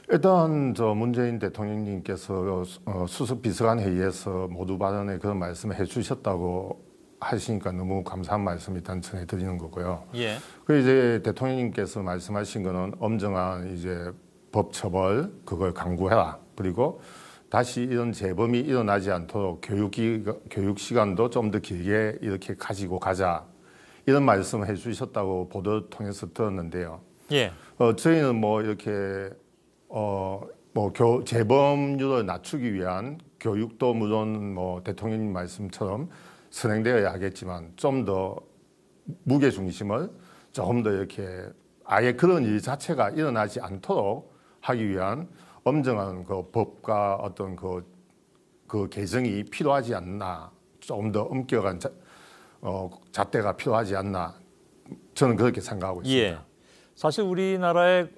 일단 문재인 대통령님께서 수석 비서관 회의에서 모두 발언에 그런 말씀을 해주셨다고 하시니까 너무 감사한 말씀 일단 전해드리는 거고요. 예. 그 이제 대통령님께서 말씀하신 거는 엄정한 이제 법 처벌 그걸 강구해라. 그리고 다시 이런 재범이 일어나지 않도록 교육 시간도 좀 더 길게 이렇게 가지고 가자. 이런 말씀을 해주셨다고 보도를 통해서 들었는데요. 예. 저희는 뭐 이렇게 재범률을 낮추기 위한 교육도 물론 뭐 대통령님 말씀처럼 선행되어야 하겠지만 좀 더 무게 중심을 조금 더 이렇게 아예 그런 일 자체가 일어나지 않도록 하기 위한 엄정한 그 법과 어떤 그 개정이 필요하지 않나, 좀 더 엄격한 잣대가 필요하지 않나, 저는 그렇게 생각하고 있습니다. 예. 사실 우리나라의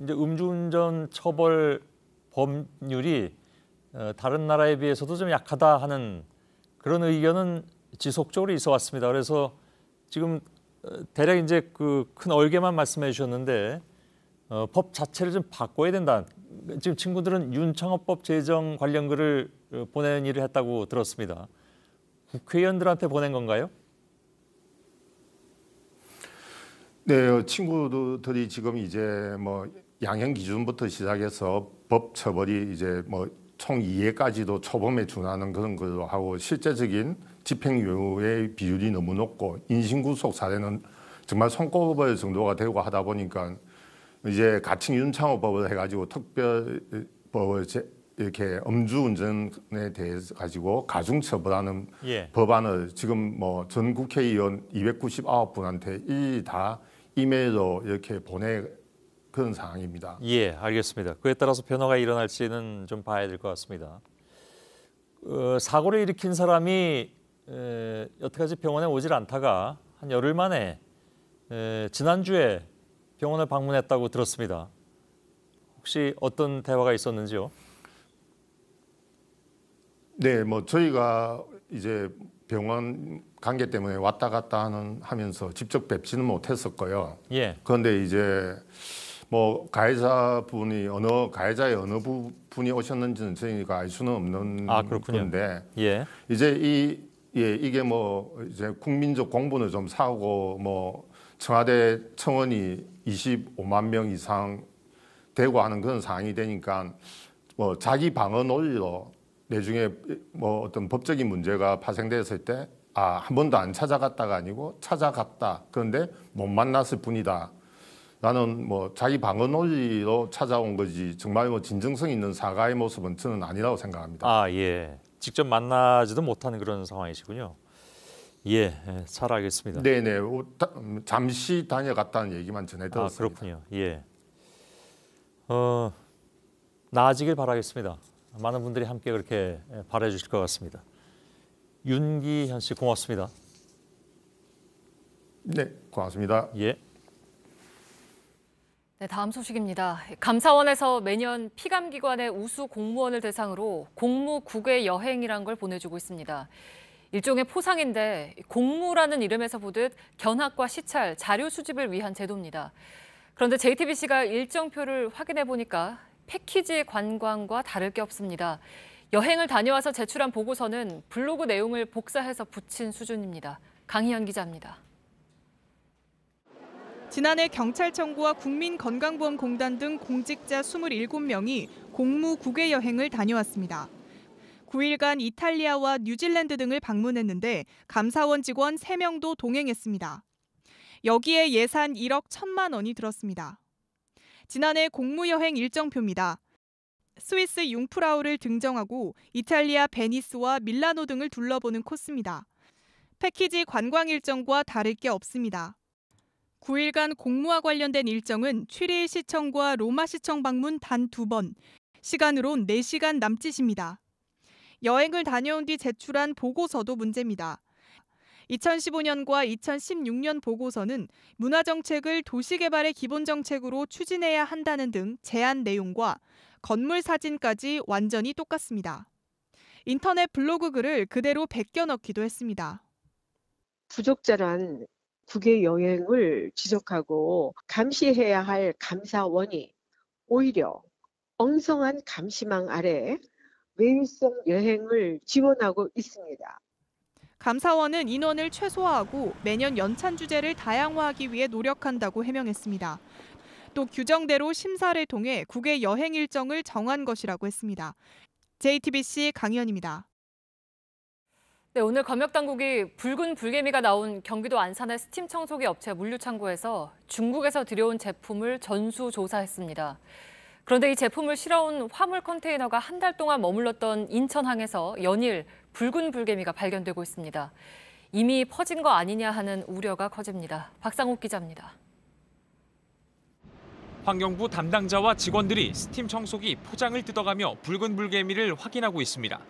이제 음주운전 처벌 법률이 다른 나라에 비해서도 좀 약하다 하는 그런 의견은 지속적으로 있어 왔습니다. 그래서 지금 대략 이제 그 큰 얼개만 말씀해 주셨는데 법 자체를 좀 바꿔야 된다. 지금 친구들은 윤창호법 제정 관련 글을 보내는 일을 했다고 들었습니다. 국회의원들한테 보낸 건가요? 네, 친구들이 지금 이제 뭐 양형 기준부터 시작해서 법 처벌이 이제 뭐 총 2회까지도 초범에 준하는 그런 걸로 하고 실제적인 집행유예의 비율이 너무 높고 인신구속 사례는 정말 손꼽을 정도가 되고 하다 보니까 이제 가칭 윤창호법을 해가지고 특별법을 이렇게 음주운전에 대해서 가지고 가중처벌하는 법안을 지금 뭐 전 국회의원 299분한테 일일이 다 이메일로 이렇게 보내 그런 상황입니다. 예, 알겠습니다. 그에 따라서 변화가 일어날지는 좀 봐야 될 것 같습니다. 사고를 일으킨 사람이 여태까지 병원에 오질 않다가 한 열흘 만에 지난주에 병원을 방문했다고 들었습니다. 혹시 어떤 대화가 있었는지요? 네, 뭐 저희가 이제 병원 관계 때문에 왔다 갔다 하면서 직접 뵙지는 못했었고요. 예. 그런데 이제 뭐 가해자의 어느 분이 오셨는지는 저희가 알 수는 없는 건데, 예. 이제 이게 뭐 이제 국민적 공분을 좀 사고 뭐 청와대 청원이 25만 명 이상 되고 하는 그런 상황이 되니까 뭐 자기 방어 논리로 나중에 뭐 어떤 법적인 문제가 파생됐을 때 한 번도 안 찾아갔다가 아니고 찾아갔다. 그런데 못 만났을 뿐이다. 나는 뭐 자기 방어 논리로 찾아온 거지 정말 뭐 진정성 있는 사과의 모습은 저는 아니라고 생각합니다. 아, 예. 직접 만나지도 못하는 그런 상황이시군요. 예, 잘 알겠습니다. 네네. 잠시 다녀갔다는 얘기만 전해들었습니다. 아, 그렇군요. 예. 나아지길 바라겠습니다. 많은 분들이 함께 그렇게 바라해 주실 것 같습니다. 윤기현 씨 고맙습니다. 네, 고맙습니다. 예. 네, 다음 소식입니다. 감사원에서 매년 피감기관의 우수 공무원을 대상으로 공무 국외 여행이란 걸 보내주고 있습니다. 일종의 포상인데 공무라는 이름에서 보듯 견학과 시찰, 자료 수집을 위한 제도입니다. 그런데 JTBC가 일정표를 확인해 보니까 패키지 관광과 다를 게 없습니다. 여행을 다녀와서 제출한 보고서는 블로그 내용을 복사해서 붙인 수준입니다. 강희연 기자입니다. 지난해 경찰청구와 국민건강보험공단 등 공직자 27명이 공무 국외 여행을 다녀왔습니다. 9일간 이탈리아와 뉴질랜드 등을 방문했는데 감사원 직원 3명도 동행했습니다. 여기에 예산 1억 1천만 원이 들었습니다. 지난해 공무여행 일정표입니다. 스위스 융프라우를 등정하고 이탈리아 베니스와 밀라노 등을 둘러보는 코스입니다. 패키지 관광 일정과 다를 게 없습니다. 9일간 공무와 관련된 일정은 취리히 시청과 로마 시청 방문 단 2번, 시간으론 4시간 남짓입니다. 여행을 다녀온 뒤 제출한 보고서도 문제입니다. 2015년과 2016년 보고서는 문화정책을 도시개발의 기본정책으로 추진해야 한다는 등 제안 내용과 건물 사진까지 완전히 똑같습니다. 인터넷 블로그 글을 그대로 베껴 넣기도 했습니다. 부적절한 국외 여행을 지적하고 감시해야 할 감사원이 오히려 엉성한 감시망 아래 외유성 여행을 지원하고 있습니다. 감사원은 인원을 최소화하고 매년 연찬 주제를 다양화하기 위해 노력한다고 해명했습니다. 또 규정대로 심사를 통해 국외 여행 일정을 정한 것이라고 했습니다. JTBC 강희연입니다. 네, 오늘 검역당국이 붉은 불개미가 나온 경기도 안산의 스팀 청소기 업체 물류창고에서 중국에서 들여온 제품을 전수조사했습니다. 그런데 이 제품을 실어온 화물 컨테이너가 한 달 동안 머물렀던 인천항에서 연일 붉은 불개미가 발견되고 있습니다. 이미 퍼진 거 아니냐 하는 우려가 커집니다. 박상욱 기자입니다. 환경부 담당자와 직원들이 스팀 청소기 포장을 뜯어가며 붉은 불개미를 확인하고 있습니다.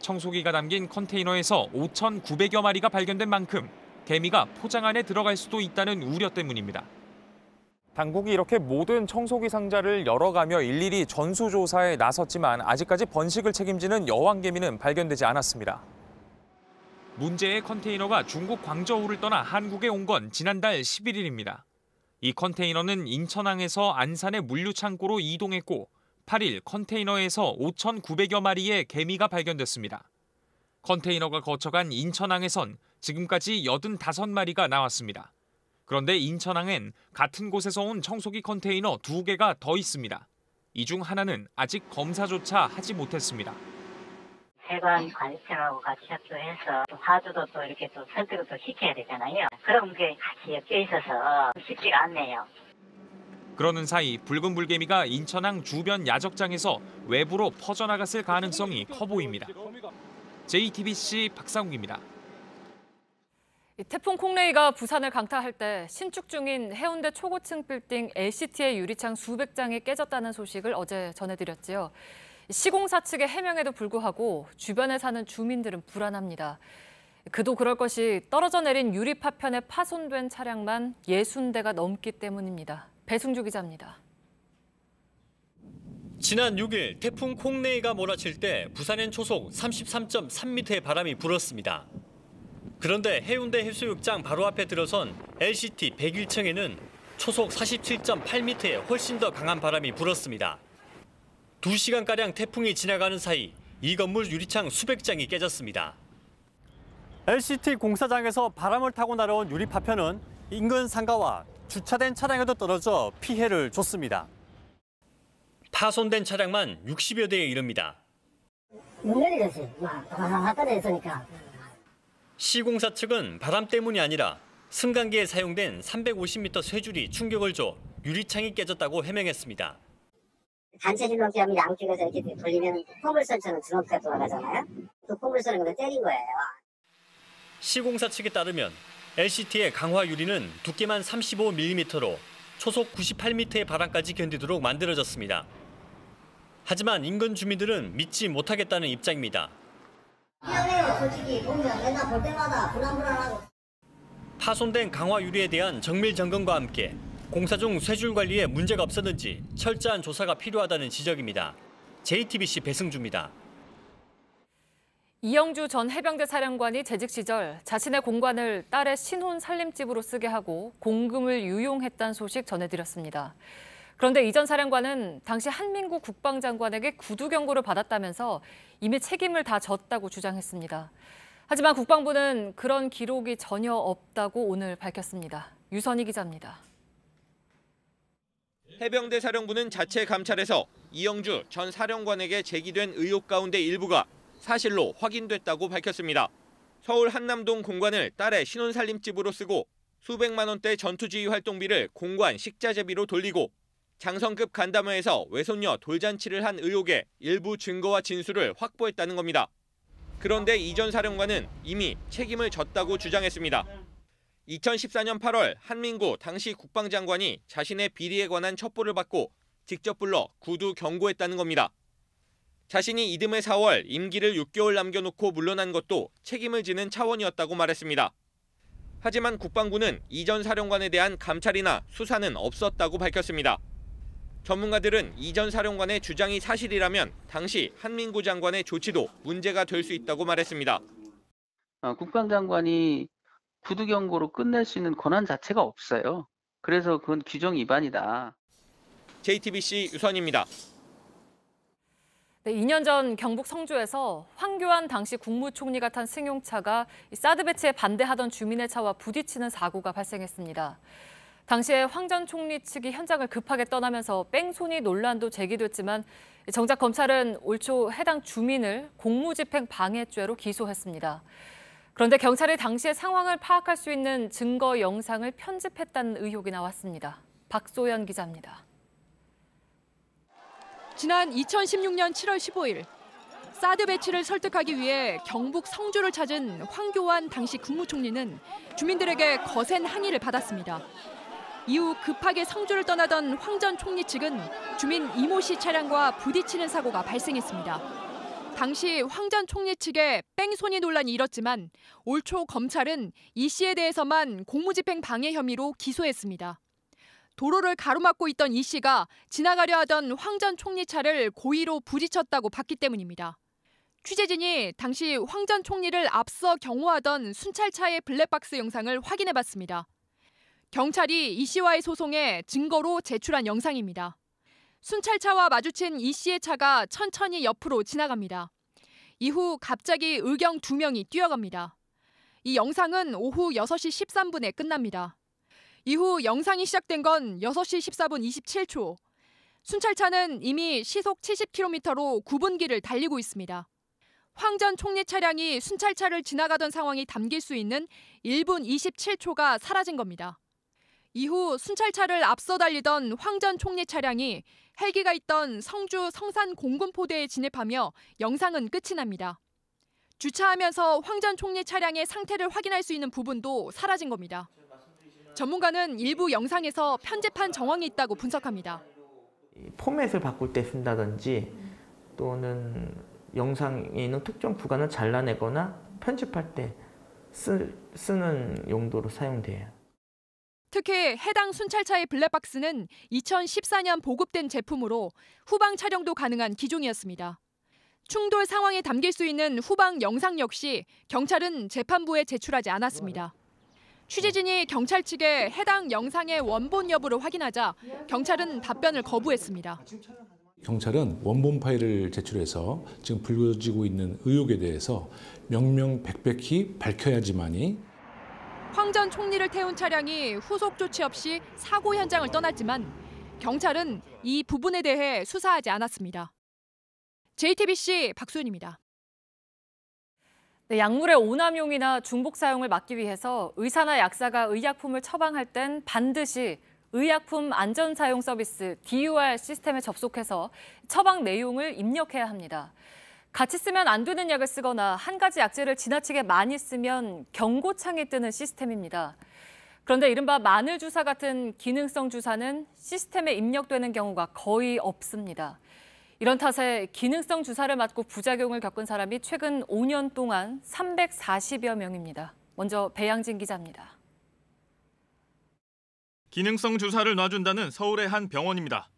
청소기가 담긴 컨테이너에서 5,900여 마리가 발견된 만큼 개미가 포장 안에 들어갈 수도 있다는 우려 때문입니다. 당국이 이렇게 모든 청소기 상자를 열어가며 일일이 전수조사에 나섰지만 아직까지 번식을 책임지는 여왕개미는 발견되지 않았습니다. 문제의 컨테이너가 중국 광저우를 떠나 한국에 온 건 지난달 11일입니다. 이 컨테이너는 인천항에서 안산의 물류창고로 이동했고 8일 컨테이너에서 5,900여 마리의 개미가 발견됐습니다. 컨테이너가 거쳐간 인천항에선 지금까지 85마리가 나왔습니다. 그런데 인천항엔 같은 곳에서 온 청소기 컨테이너 2개가 더 있습니다. 이 중 하나는 아직 검사조차 하지 못했습니다. 세관 관리청하고 같이 협조해서 또 사주도 또 이렇게 또 설득을 또 시켜야 되잖아요. 그런 게 같이 엮여 있어서 쉽지가 않네요. 그러는 사이 붉은 불개미가 인천항 주변 야적장에서 외부로 퍼져나갔을 가능성이 커 보입니다. JTBC 박상욱입니다. 태풍 콩레이가 부산을 강타할 때 신축 중인 해운대 초고층 빌딩 LCT의 유리창 수백 장이 깨졌다는 소식을 어제 전해드렸지요. 시공사 측의 해명에도 불구하고 주변에 사는 주민들은 불안합니다. 그도 그럴 것이 떨어져 내린 유리 파편에 파손된 차량만 60대가 넘기 때문입니다. 배승주 기자입니다. 지난 6일 태풍 콩레이가 몰아칠 때 부산엔 초속 33.3m의 바람이 불었습니다. 그런데 해운대 해수욕장 바로 앞에 들어선 LCT 101층에는 초속 47.8m의 훨씬 더 강한 바람이 불었습니다. 2시간가량 태풍이 지나가는 사이 이 건물 유리창 수백 장이 깨졌습니다. LCT 공사장에서 바람을 타고 날아온 유리 파편은 인근 상가와 주차된 차량에도 떨어져 피해를 줬습니다. 파손된 차량만 60여 대에 이릅니다. 시공사 측은 바람 때문이 아니라 승강기에 사용된 350m 쇠줄이 충격을 줘 유리창이 깨졌다고 해명했습니다. 단체 줄넘기하면 양쪽에서 이렇게 돌리면 포물선처럼 주먹기가 돌아가잖아요. 그 포물선을 그냥 때린 거예요. 시공사 측에 따르면 LCT의 강화 유리는 두께만 35mm로 초속 98m의 바람까지 견디도록 만들어졌습니다. 하지만 인근 주민들은 믿지 못하겠다는 입장입니다. 미안해요. 솔직히 보면 맨날 볼 때마다 불안불안하고. 파손된 강화 유리에 대한 정밀 점검과 함께 공사 중 쇠줄 관리에 문제가 없었는지 철저한 조사가 필요하다는 지적입니다. JTBC 배승주입니다. 이영주 전 해병대 사령관이 재직 시절 자신의 공간을 딸의 신혼 살림집으로 쓰게 하고 공금을 유용했다는 소식 전해드렸습니다. 그런데 이 전 사령관은 당시 한민구 국방장관에게 구두 경고를 받았다면서 이미 책임을 다 졌다고 주장했습니다. 하지만 국방부는 그런 기록이 전혀 없다고 오늘 밝혔습니다. 유선희 기자입니다. 해병대 사령부는 자체 감찰에서 이영주 전 사령관에게 제기된 의혹 가운데 일부가 사실로 확인됐다고 밝혔습니다. 서울 한남동 공관을 딸의 신혼살림집으로 쓰고 수백만 원대 전투지휘 활동비를 공관 식자재비로 돌리고 장성급 간담회에서 외손녀 돌잔치를 한 의혹의 일부 증거와 진술을 확보했다는 겁니다. 그런데 이 전 사령관은 이미 책임을 졌다고 주장했습니다. 2014년 8월 한민구 당시 국방장관이 자신의 비리에 관한 첩보를 받고 직접 불러 구두 경고했다는 겁니다. 자신이 이듬해 4월 임기를 6개월 남겨놓고 물러난 것도 책임을 지는 차원이었다고 말했습니다. 하지만 국방부는 이 전 사령관에 대한 감찰이나 수사는 없었다고 밝혔습니다. 전문가들은 이 전 사령관의 주장이 사실이라면 당시 한민구 장관의 조치도 문제가 될 수 있다고 말했습니다. 국방장관이 구두 경고로 끝낼 수 있는 권한 자체가 없어요. 그래서 그건 규정 위반이다. JTBC 유선입니다. 네, 2년 전 경북 성주에서 황교안 당시 국무총리가 탄 승용차가 사드 배치에 반대하던 주민의 차와 부딪히는 사고가 발생했습니다. 당시에 황 전 총리 측이 현장을 급하게 떠나면서 뺑소니 논란도 제기됐지만 정작 검찰은 올 초 해당 주민을 공무집행 방해죄로 기소했습니다. 그런데 경찰이 당시의 상황을 파악할 수 있는 증거 영상을 편집했다는 의혹이 나왔습니다. 박소연 기자입니다. 지난 2016년 7월 15일 사드 배치를 설득하기 위해 경북 성주를 찾은 황교안 당시 국무총리는 주민들에게 거센 항의를 받았습니다. 이후 급하게 성주를 떠나던 황 전 총리 측은 주민 이모 씨 차량과 부딪히는 사고가 발생했습니다. 당시 황 전 총리 측의 뺑소니 논란이 일었지만 올 초 검찰은 이 씨에 대해서만 공무집행 방해 혐의로 기소했습니다. 도로를 가로막고 있던 이 씨가 지나가려 하던 황 전 총리 차를 고의로 부딪혔다고 봤기 때문입니다. 취재진이 당시 황 전 총리를 앞서 경호하던 순찰차의 블랙박스 영상을 확인해봤습니다. 경찰이 이 씨와의 소송에 증거로 제출한 영상입니다. 순찰차와 마주친 이 씨의 차가 천천히 옆으로 지나갑니다. 이후 갑자기 의경 2명이 뛰어갑니다. 이 영상은 오후 6시 13분에 끝납니다. 이후 영상이 시작된 건 6시 14분 27초. 순찰차는 이미 시속 70km로 9분기를 달리고 있습니다. 황 전 총리 차량이 순찰차를 지나가던 상황이 담길 수 있는 1분 27초가 사라진 겁니다. 이후 순찰차를 앞서 달리던 황 전 총리 차량이 헬기가 있던 성주 성산 공군포대에 진입하며 영상은 끝이 납니다. 주차하면서 황 전 총리 차량의 상태를 확인할 수 있는 부분도 사라진 겁니다. 전문가는 일부 영상에서 편집한 정황이 있다고 분석합니다. 포맷을 바꿀 때 쓴다든지 또는 영상에 있는 특정 구간을 잘라내거나 편집할 때 쓰는 용도로 사용돼요. 특히 해당 순찰차의 블랙박스는 2014년 보급된 제품으로 후방 촬영도 가능한 기종이었습니다. 충돌 상황이 담길 수 있는 후방 영상 역시 경찰은 재판부에 제출하지 않았습니다. 취재진이 경찰 측에 해당 영상의 원본 여부를 확인하자 경찰은 답변을 거부했습니다. 경찰은 원본 파일을 제출해서 지금 불거지고 있는 의혹에 대해서 명명백백히 밝혀야지만이 황 전 총리를 태운 차량이 후속 조치 없이 사고 현장을 떠났지만 경찰은 이 부분에 대해 수사하지 않았습니다. JTBC 박소연입니다. 네, 약물의 오남용이나 중복 사용을 막기 위해서 의사나 약사가 의약품을 처방할 땐 반드시 의약품 안전사용 서비스 DUR 시스템에 접속해서 처방 내용을 입력해야 합니다. 같이 쓰면 안 되는 약을 쓰거나 한 가지 약제를 지나치게 많이 쓰면 경고창이 뜨는 시스템입니다. 그런데 이른바 마늘 주사 같은 기능성 주사는 시스템에 입력되는 경우가 거의 없습니다. 이런 탓에 기능성 주사를 맞고 부작용을 겪은 사람이 최근 5년 동안 340여 명입니다. 먼저 배양진 기자입니다. 기능성 주사를 놔준다는 서울의 한 병원입니다.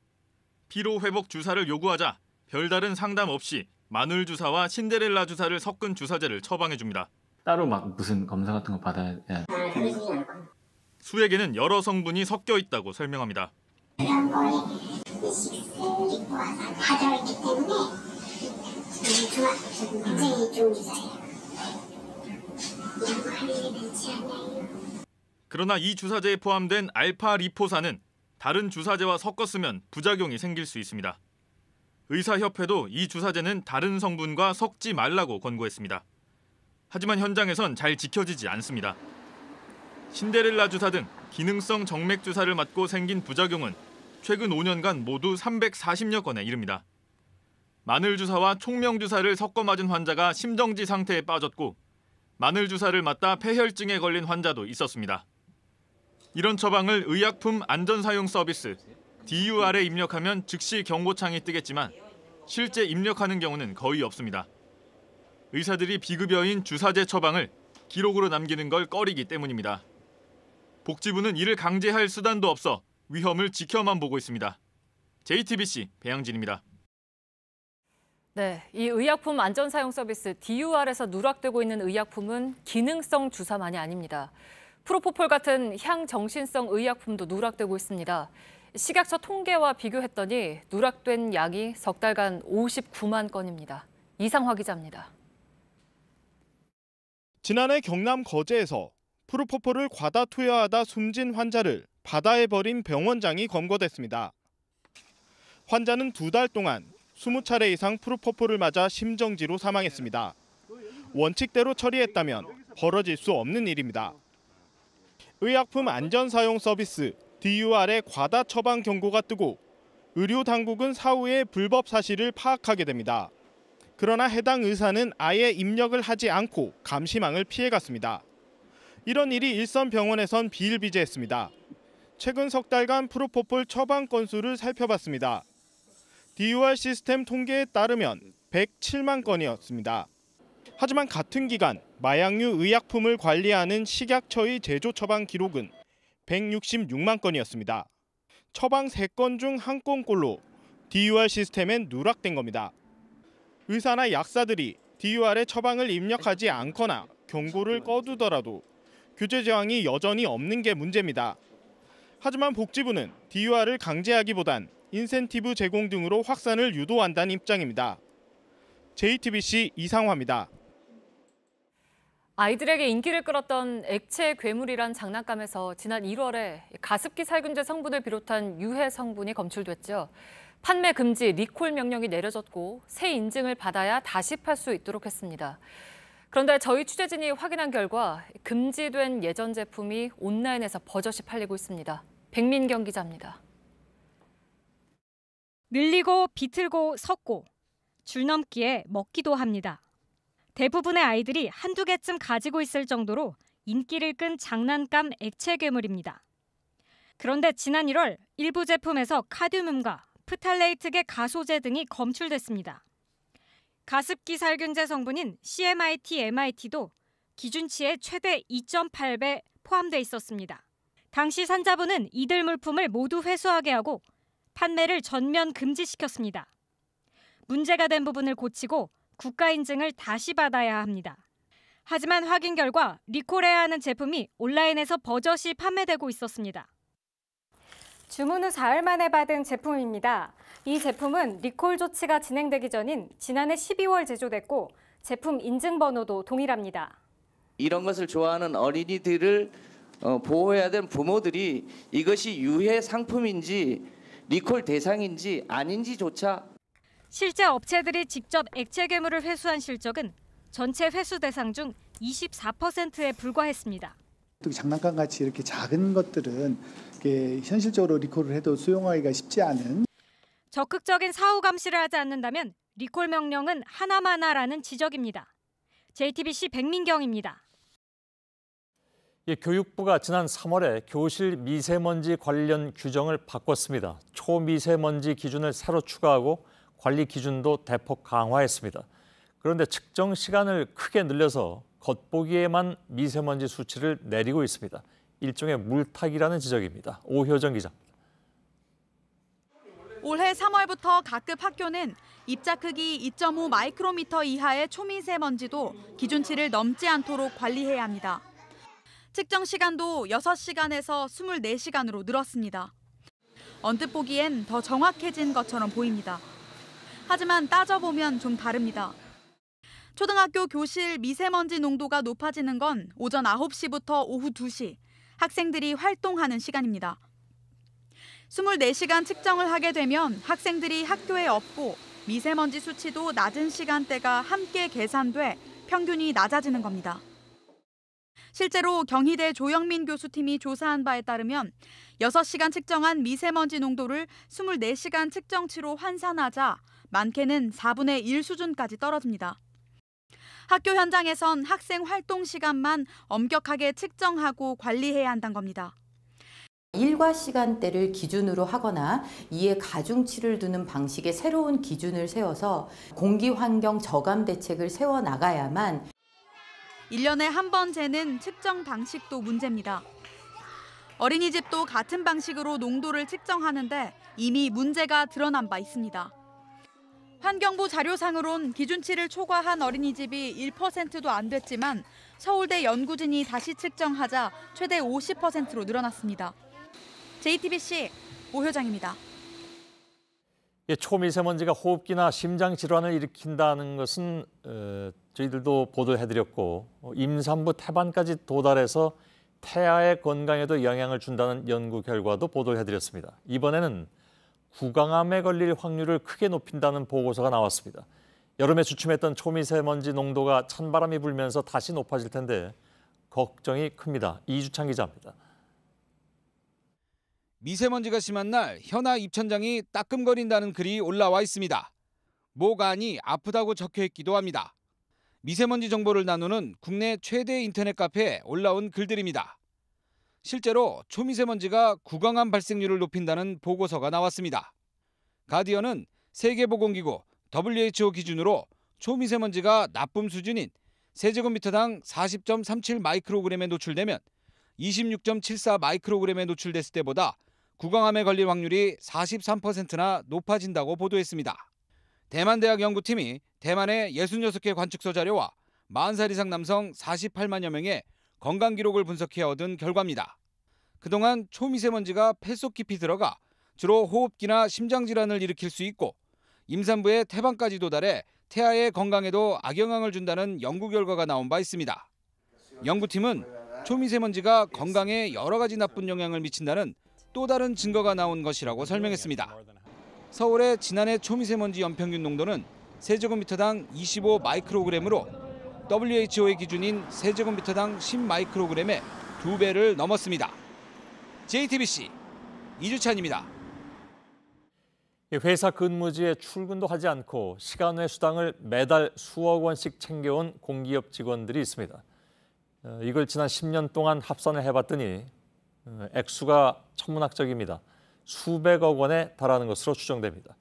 피로회복 주사를 요구하자 별다른 상담 없이 마늘 주사와 신데렐라 주사를 섞은 주사제를 처방해줍니다. 따로 막 무슨 검사 같은 거 받아야 돼? 수액에는 여러 성분이 섞여 있다고 설명합니다. 그러나 이 주사제에 포함된 알파 리포산은 다른 주사제와 섞어 쓰면 부작용이 생길 수 있습니다. 의사협회도 이 주사제는 다른 성분과 섞지 말라고 권고했습니다. 하지만 현장에선 잘 지켜지지 않습니다. 신데렐라 주사 등 기능성 정맥 주사를 맞고 생긴 부작용은 최근 5년간 모두 340여 건에 이릅니다. 마늘 주사와 총명 주사를 섞어 맞은 환자가 심정지 상태에 빠졌고 마늘 주사를 맞다 폐혈증에 걸린 환자도 있었습니다. 이런 처방을 의약품 안전사용 서비스 DUR에 입력하면 즉시 경고창이 뜨겠지만 실제 입력하는 경우는 거의 없습니다. 의사들이 비급여인 주사제 처방을 기록으로 남기는 걸 꺼리기 때문입니다. 복지부는 이를 강제할 수단도 없어 위험을 지켜만 보고 있습니다. JTBC 배양진입니다. 네, 이 의약품 안전사용 서비스 DUR에서 누락되고 있는 의약품은 기능성 주사만이 아닙니다. 프로포폴 같은 향정신성 의약품도 누락되고 있습니다. 식약처 통계와 비교했더니 누락된 약이 석 달간 59만 건입니다. 이상화 기자입니다. 지난해 경남 거제에서 프로포폴을 과다 투여하다 숨진 환자를 바다에 버린 병원장이 검거됐습니다. 환자는 2달 동안 20차례 이상 프로포폴을 맞아 심정지로 사망했습니다. 원칙대로 처리했다면 벌어질 수 없는 일입니다. 의약품 안전사용 서비스 DUR에 과다 처방 경고가 뜨고 의료 당국은 사후에 불법 사실을 파악하게 됩니다. 그러나 해당 의사는 아예 입력을 하지 않고 감시망을 피해갔습니다. 이런 일이 일선 병원에선 비일비재했습니다. 최근 석 달간 프로포폴 처방 건수를 살펴봤습니다. DUR 시스템 통계에 따르면 107만 건이었습니다. 하지만 같은 기간 마약류 의약품을 관리하는 식약처의 제조 처방 기록은 166만 건이었습니다. 처방 3건 중 1건꼴로 DUR 시스템엔 누락된 겁니다. 의사나 약사들이 DUR에 처방을 입력하지 않거나 경고를 꺼두더라도 규제 저항이 여전히 없는 게 문제입니다. 하지만 복지부는 DUR을 강제하기보단 인센티브 제공 등으로 확산을 유도한다는 입장입니다. JTBC 이상화입니다. 아이들에게 인기를 끌었던 액체 괴물이란 장난감에서 지난 1월에 가습기 살균제 성분을 비롯한 유해 성분이 검출됐죠. 판매 금지 리콜 명령이 내려졌고 새 인증을 받아야 다시 팔 수 있도록 했습니다. 그런데 저희 취재진이 확인한 결과 금지된 예전 제품이 온라인에서 버젓이 팔리고 있습니다. 백민경 기자입니다. 늘리고 비틀고 섞고 줄넘기에 먹기도 합니다. 대부분의 아이들이 한두 개쯤 가지고 있을 정도로 인기를 끈 장난감 액체 괴물입니다. 그런데 지난 1월 일부 제품에서 카드뮴과 프탈레이트계 가소제 등이 검출됐습니다. 가습기 살균제 성분인 CMIT, MIT도 기준치의 최대 2.8배 포함돼 있었습니다. 당시 산자부는 이들 물품을 모두 회수하게 하고 판매를 전면 금지시켰습니다. 문제가 된 부분을 고치고 국가 인증을 다시 받아야 합니다. 하지만 확인 결과 리콜해야 하는 제품이 온라인에서 버젓이 판매되고 있었습니다. 주문 후 4일 만에 받은 제품입니다. 이 제품은 리콜 조치가 진행되기 전인 지난해 12월 제조됐고 제품 인증번호도 동일합니다. 이런 것을 좋아하는 어린이들을 보호해야 되는 부모들이 이것이 유해 상품인지 리콜 대상인지 아닌지조차 실제 업체들이 직접 액체 괴물을 회수한 실적은 전체 회수 대상 중 24%에 불과했습니다. 장난감 같이 이렇게 작은 것들은 현실적으로 리콜을 해도 수용하기가 쉽지 않은. 적극적인 사후 감시를 하지 않는다면 리콜 명령은 하나마나라는 지적입니다. JTBC 백민경입니다. 교육부가 지난 3월에 교실 미세먼지 관련 규정을 바꿨습니다. 초미세먼지 기준을 새로 추가하고 관리 기준도 대폭 강화했습니다. 그런데 측정 시간을 크게 늘려서 겉보기에만 미세먼지 수치를 내리고 있습니다. 일종의 물타기라는 지적입니다. 오효정 기자입니다. 올해 3월부터 각급 학교는 입자 크기 2.5 마이크로미터 이하의 초미세먼지도 기준치를 넘지 않도록 관리해야 합니다. 측정 시간도 6시간에서 24시간으로 늘었습니다. 언뜻 보기엔 더 정확해진 것처럼 보입니다. 하지만 따져보면 좀 다릅니다. 초등학교 교실 미세먼지 농도가 높아지는 건 오전 9시부터 오후 2시, 학생들이 활동하는 시간입니다. 24시간 측정을 하게 되면 학생들이 학교에 없고 미세먼지 수치도 낮은 시간대가 함께 계산돼 평균이 낮아지는 겁니다. 실제로 경희대 조영민 교수팀이 조사한 바에 따르면 6시간 측정한 미세먼지 농도를 24시간 측정치로 환산하자 많게는 4분의 1 수준까지 떨어집니다. 학교 현장에선 학생 활동 시간만 엄격하게 측정하고 관리해야 한다는 겁니다. 일과 시간대를 기준으로 하거나 이에 가중치를 두는 방식의 새로운 기준을 세워서 공기환경 저감 대책을 세워나가야만 1년에 한 번 재는 측정 방식도 문제입니다. 어린이집도 같은 방식으로 농도를 측정하는데 이미 문제가 드러난 바 있습니다. 환경부 자료상으론 기준치를 초과한 어린이집이 1%도 안 됐지만 서울대 연구진이 다시 측정하자 최대 50%로 늘어났습니다. JTBC 오효정입니다. 초미세먼지가 호흡기나 심장 질환을 일으킨다는 것은 저희들도 보도해드렸고 임산부 태반까지 도달해서 태아의 건강에도 영향을 준다는 연구 결과도 보도해드렸습니다. 이번에는 구강암에 걸릴 확률을 크게 높인다는 보고서가 나왔습니다. 여름에 주춤했던 초미세먼지 농도가 찬바람이 불면서 다시 높아질 텐데 걱정이 큽니다. 이주찬 기자입니다. 미세먼지가 심한 날 현아 입천장이 따끔거린다는 글이 올라와 있습니다. 목 안이 아프다고 적혀있기도 합니다. 미세먼지 정보를 나누는 국내 최대 인터넷 카페에 올라온 글들입니다. 실제로 초미세먼지가 구강암 발생률을 높인다는 보고서가 나왔습니다. 가디언은 세계보건기구 WHO 기준으로 초미세먼지가 나쁨 수준인 세제곱미터당 40.37 마이크로그램에 노출되면 26.74 마이크로그램에 노출됐을 때보다 구강암에 걸릴 확률이 43%나 높아진다고 보도했습니다. 대만대학 연구팀이 대만의 66개 관측소 자료와 40살 이상 남성 48만여 명의 건강 기록을 분석해 얻은 결과입니다. 그동안 초미세먼지가 폐 속 깊이 들어가 주로 호흡기나 심장질환을 일으킬 수 있고 임산부의 태반까지 도달해 태아의 건강에도 악영향을 준다는 연구 결과가 나온 바 있습니다. 연구팀은 초미세먼지가 건강에 여러 가지 나쁜 영향을 미친다는 또 다른 증거가 나온 것이라고 설명했습니다. 서울의 지난해 초미세먼지 연평균 농도는 세제곱미터당 25 마이크로그램으로 WHO의 기준인 세제곱미터당 10 마이크로그램의 2배를 넘었습니다. JTBC 이주찬입니다. 회사 근무지에 출근도 하지 않고 시간 외 수당을 매달 수억 원씩 챙겨온 공기업 직원들이 있습니다. 이걸 지난 10년 동안 합산을 해봤더니 액수가 천문학적입니다. 수백억 원에 달하는 것으로 추정됩니다.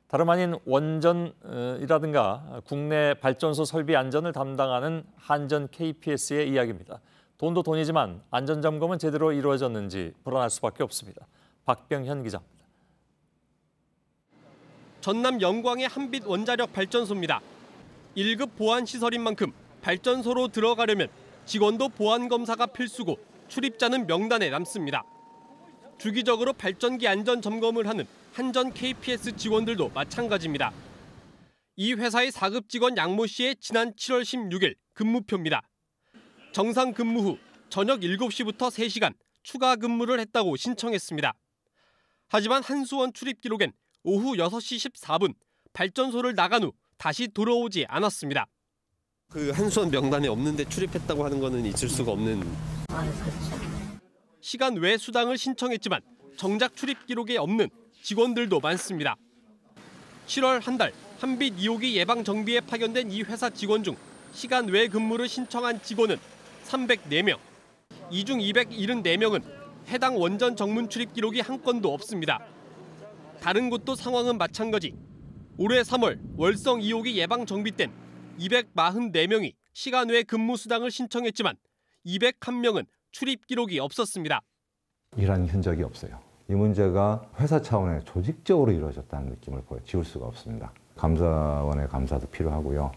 다름 아닌 원전이라든가 국내 발전소 설비 안전을 담당하는 한전 KPS의 이야기입니다. 돈도 돈이지만 안전점검은 제대로 이루어졌는지 불안할 수밖에 없습니다. 박병현 기자입니다. 전남 영광의 한빛 원자력 발전소입니다. 1급 보안 시설인 만큼 발전소로 들어가려면 직원도 보안 검사가 필수고 출입자는 명단에 남습니다. 주기적으로 발전기 안전 점검을 하는 한전 KPS 직원들도 마찬가지입니다. 이 회사의 4급 직원 양모 씨의 지난 7월 16일 근무표입니다. 정상 근무 후 저녁 7시부터 3시간 추가 근무를 했다고 신청했습니다. 하지만 한수원 출입 기록엔 오후 6시 14분 발전소를 나간 후 다시 돌아오지 않았습니다. 그 한수원 명단에 없는데 출입했다고 하는 거는 있을 수가 없는. 시간 외 수당을 신청했지만 정작 출입 기록에 없는 직원들도 많습니다. 7월 한 달 한빛 2호기 예방 정비에 파견된 이 회사 직원 중 시간 외 근무를 신청한 직원은 304명. 이 중 274명은 해당 원전 정문 출입 기록이 한 건도 없습니다. 다른 곳도 상황은 마찬가지. 올해 3월 월성 2호기 예방 정비 땐 244명이 시간 외 근무 수당을 신청했지만 201명은 출입 기록이 없었습니다. 일한 흔적이 없어요. 이 문제가 회사 차원의 조직적으로 이루어졌다는 느낌을 지울 수가 없습니다. 감사원의 감사도 필요하고요.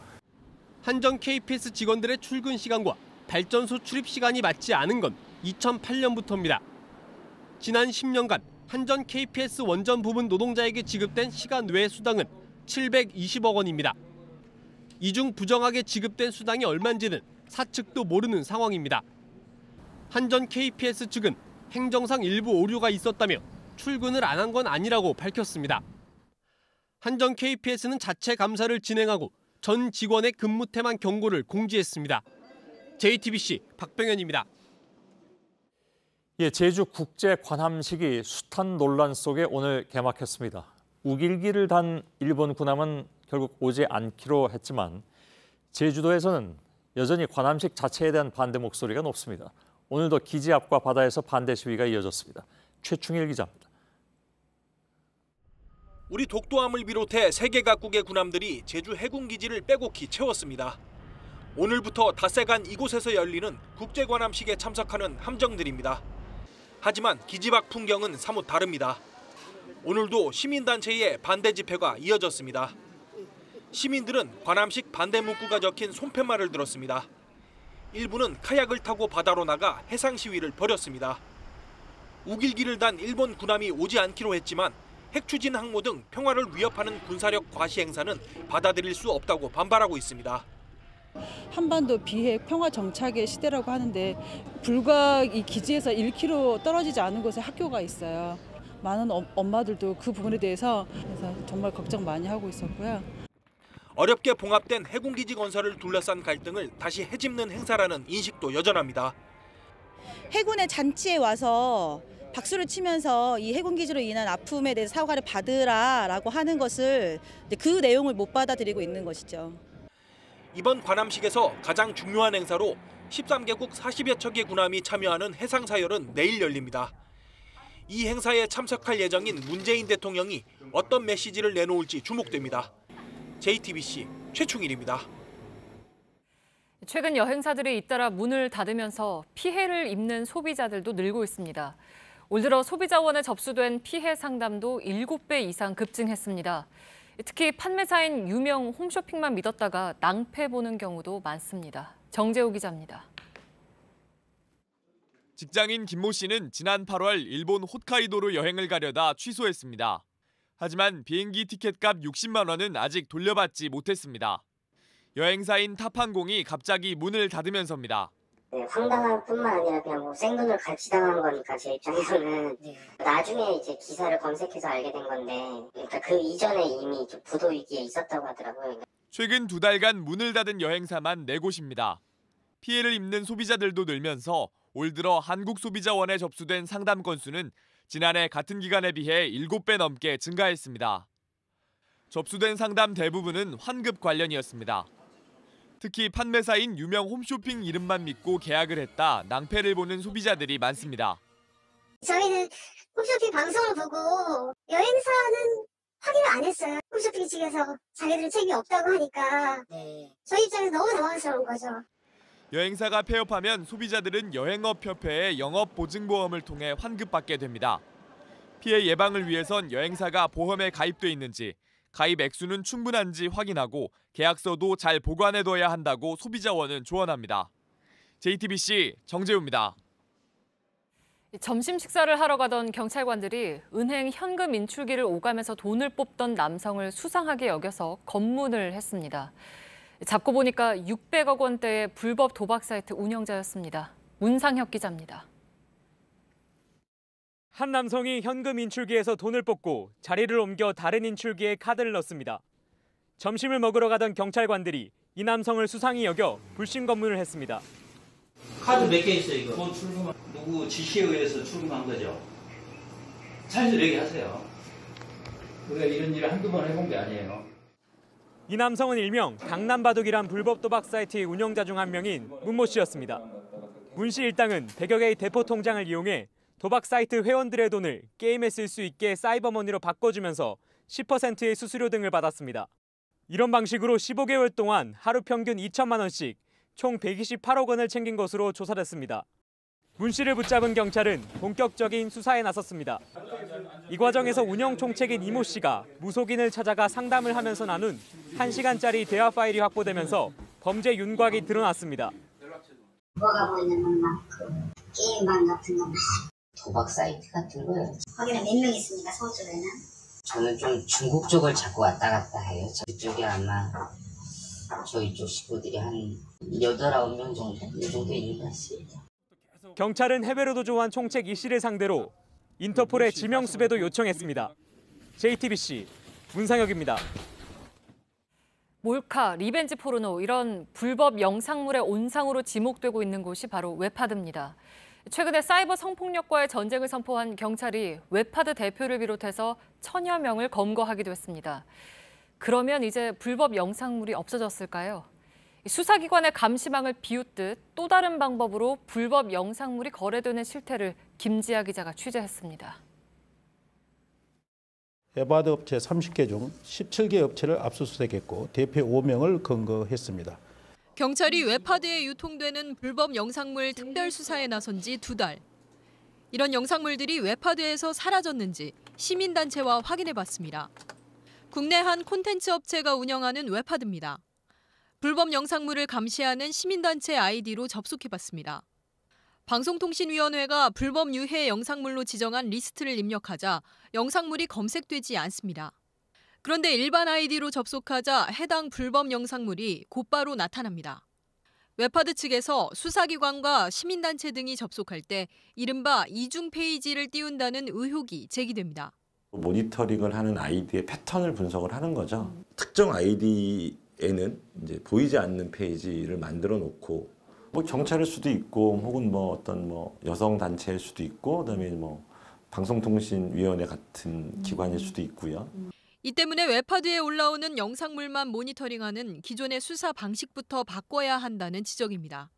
한전 KPS 직원들의 출근 시간과 발전소 출입 시간이 맞지 않은 건 2008년부터입니다. 지난 10년간 한전 KPS 원전 부분 노동자에게 지급된 시간 외 수당은 720억 원입니다. 이 중 부정하게 지급된 수당이 얼마인지는 사측도 모르는 상황입니다. 한전 KPS 측은 행정상 일부 오류가 있었다며 출근을 안 한 건 아니라고 밝혔습니다. 한전 KPS는 자체 감사를 진행하고 전 직원의 근무태만 경고를 공지했습니다. JTBC 박병현입니다. 제주 국제 관함식이 숱한 논란 속에 오늘 개막했습니다. 우길기를 단 일본 군함은 결국 오지 않기로 했지만 제주도에서는 여전히 관함식 자체에 대한 반대 목소리가 높습니다. 오늘도 기지 앞과 바다에서 반대 시위가 이어졌습니다. 최충일 기자입니다. 우리 독도함을 비롯해 세계 각국의 군함들이 제주 해군기지를 빼곡히 채웠습니다. 오늘부터 닷새간 이곳에서 열리는 국제관함식에 참석하는 함정들입니다. 하지만 기지 밖 풍경은 사뭇 다릅니다. 오늘도 시민단체의 반대 집회가 이어졌습니다. 시민들은 관함식 반대 문구가 적힌 손팻말을 들었습니다. 일부는 카약을 타고 바다로 나가 해상 시위를 벌였습니다. 우길기를 단 일본 군함이 오지 않기로 했지만 핵추진 항모 등 평화를 위협하는 군사력 과시 행사는 받아들일 수 없다고 반발하고 있습니다. 한반도 비핵 평화 정착의 시대라고 하는데 불과 이 기지에서 1km 떨어지지 않은 곳에 학교가 있어요. 많은 엄마들도 그 부분에 대해서 정말 걱정 많이 하고 있었고요. 어렵게 봉합된 해군기지 건설을 둘러싼 갈등을 다시 헤집는 행사라는 인식도 여전합니다. 해군의 잔치에 와서 박수를 치면서 이 해군기지로 인한 아픔에 대해서 사과를 받으라라고 하는 것을 그 내용을 못 받아들이고 있는 것이죠. 이번 관함식에서 가장 중요한 행사로 13개국 40여 척의 군함이 참여하는 해상사열은 내일 열립니다. 이 행사에 참석할 예정인 문재인 대통령이 어떤 메시지를 내놓을지 주목됩니다. JTBC 최충일입니다. 최근 여행사들이 잇따라 문을 닫으면서 피해를 입는 소비자들도 늘고 있습니다. 올 들어 소비자원에 접수된 피해 상담도 7배 이상 급증했습니다. 특히 판매사인 유명 홈쇼핑만 믿었다가 낭패 보는 경우도 많습니다. 정재호 기자입니다. 직장인 김모 씨는 지난 8월 일본 홋카이도로 여행을 가려다 취소했습니다. 하지만 비행기 티켓값 60만 원은 아직 돌려받지 못했습니다. 여행사인 탑항공이 갑자기 문을 닫으면서입니다. 네, 황당할 뿐만 아니라 그냥 뭐 생돈을 갈취당한 거니까 제 입장에서는 나중에 이제 기사를 검색해서 알게 된 건데 그러니까 그 이전에 이미 좀 부도 위기에 있었다고 하더라고요. 최근 2달간 문을 닫은 여행사만 4곳입니다. 피해를 입는 소비자들도 늘면서 올 들어 한국소비자원에 접수된 상담 건수는 지난해 같은 기간에 비해 7배 넘게 증가했습니다. 접수된 상담 대부분은 환급 관련이었습니다. 특히 판매사인 유명 홈쇼핑 이름만 믿고 계약을 했다 낭패를 보는 소비자들이 많습니다. 저희는 홈쇼핑 방송을 보고 여행사는 확인을 안 했어요. 홈쇼핑 측에서 자기들 책임이 없다고 하니까 저희 입장에서 너무 당황스러운 거죠. 여행사가 폐업하면 소비자들은 여행업협회의 영업보증보험을 통해 환급받게 됩니다. 피해 예방을 위해선 여행사가 보험에 가입돼 있는지, 가입 액수는 충분한지 확인하고 계약서도 잘 보관해둬야 한다고 소비자원은 조언합니다. JTBC 정재우입니다. 점심 식사를 하러 가던 경찰관들이 은행 현금 인출기를 오가면서 돈을 뽑던 남성을 수상하게 여겨서 검문을 했습니다. 잡고 보니까 600억 원대의 불법 도박 사이트 운영자였습니다. 문상혁 기자입니다. 한 남성이 현금 인출기에서 돈을 뽑고 자리를 옮겨 다른 인출기에 카드를 넣습니다. 점심을 먹으러 가던 경찰관들이 이 남성을 수상히 여겨 불심 검문을 했습니다. 카드 몇 개 있어요, 이거? 돈 출금한, 누구 지시에 의해서 출금한 거죠? 잘 얘기하세요. 우리가 이런 일을 한두 번 해본 게 아니에요. 이 남성은 일명 강남바둑이란 불법 도박 사이트의 운영자 중 한 명인 문모 씨였습니다. 문 씨 일당은 100여 개의 대포 통장을 이용해 도박 사이트 회원들의 돈을 게임에 쓸 수 있게 사이버머니로 바꿔주면서 10%의 수수료 등을 받았습니다. 이런 방식으로 15개월 동안 하루 평균 2천만 원씩 총 128억 원을 챙긴 것으로 조사됐습니다. 문 씨를 붙잡은 경찰은 본격적인 수사에 나섰습니다. 이 과정에서 운영 총책인 이모 씨가 무속인을 찾아가 상담을 하면서 나눈 1시간짜리 대화 파일이 확보되면서 범죄 윤곽이 드러났습니다. 들어가고 있는 막 그 게임방 같은 거 도박 사이트 같은 거요. 거기는 몇 명 있습니까, 서울 쪽에는? 저는 좀 중국 쪽을 자꾸 왔다 갔다 해요. 저쪽에 아마 저희 쪽 식구들이 한 8, 9명 정도? 이 정도 있는 것 같습니다. 경찰은 해외로 도주한 총책 이 씨를 상대로 인터폴의 지명수배도 요청했습니다. JTBC 문상혁입니다. 몰카, 리벤지 포르노 이런 불법 영상물의 온상으로 지목되고 있는 곳이 바로 웹하드입니다. 최근에 사이버 성폭력과의 전쟁을 선포한 경찰이 웹하드 대표를 비롯해서 1000여 명을 검거하기도 했습니다. 그러면 이제 불법 영상물이 없어졌을까요? 수사기관의 감시망을 비웃듯 또 다른 방법으로 불법 영상물이 거래되는 실태를 김지아 기자가 취재했습니다. 웹하드 업체 30개 중 17개 업체를 압수수색했고 대표 5명을 검거했습니다. 경찰이 웹하드에 유통되는 불법 영상물 특별 수사에 나선 지 2달. 이런 영상물들이 웹하드에서 사라졌는지 시민단체와 확인해봤습니다. 국내 한 콘텐츠 업체가 운영하는 웹하드입니다. 불법 영상물을 감시하는 시민단체 아이디로 접속해봤습니다. 방송통신위원회가 불법 유해 영상물로 지정한 리스트를 입력하자 영상물이 검색되지 않습니다. 그런데 일반 아이디로 접속하자 해당 불법 영상물이 곧바로 나타납니다. 웹하드 측에서 수사기관과 시민단체 등이 접속할 때 이른바 이중 페이지를 띄운다는 의혹이 제기됩니다. 모니터링을 하는 아이디의 패턴을 분석을 하는 거죠. 특정 아이디에는 이제 보이지 않는 페이지를 만들어 놓고 뭐 경찰일 수도 있고 혹은 뭐 어떤 뭐 여성 단체일 수도 있고 그다음에 뭐 방송통신위원회 같은 기관일 수도 있고요. 이 때문에 웹하드에 올라오는 영상물만 모니터링하는 기존의 수사 방식부터 바꿔야 한다는 지적입니다.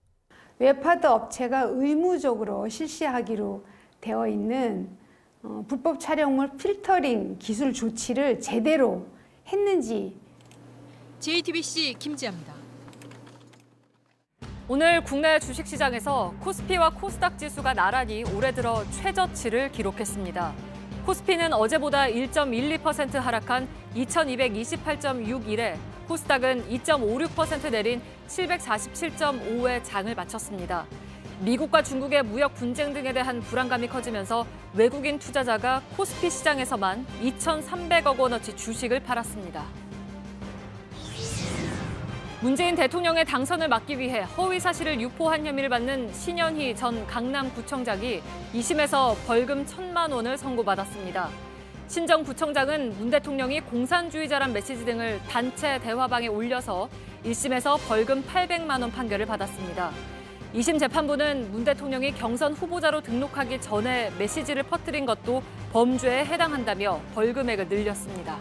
웹하드 업체가 의무적으로 실시하기로 되어 있는 불법 촬영물 필터링 기술 조치를 제대로 했는지. JTBC 김지아입니다. 오늘 국내 주식시장에서 코스피와 코스닥 지수가 나란히 올해 들어 최저치를 기록했습니다. 코스피는 어제보다 1.12% 하락한 2228.61에 코스닥은 2.56% 내린 747.5에 장을 마쳤습니다. 미국과 중국의 무역 분쟁 등에 대한 불안감이 커지면서 외국인 투자자가 코스피 시장에서만 2,300억 원어치 주식을 팔았습니다. 문재인 대통령의 당선을 막기 위해 허위 사실을 유포한 혐의를 받는 신현희 전 강남구청장이 2심에서 벌금 1,000만 원을 선고받았습니다. 신 전 구청장은 문 대통령이 공산주의자란 메시지 등을 단체 대화방에 올려서 1심에서 벌금 800만 원 판결을 받았습니다. 2심 재판부는 문 대통령이 경선 후보자로 등록하기 전에 메시지를 퍼뜨린 것도 범죄에 해당한다며 벌금액을 늘렸습니다.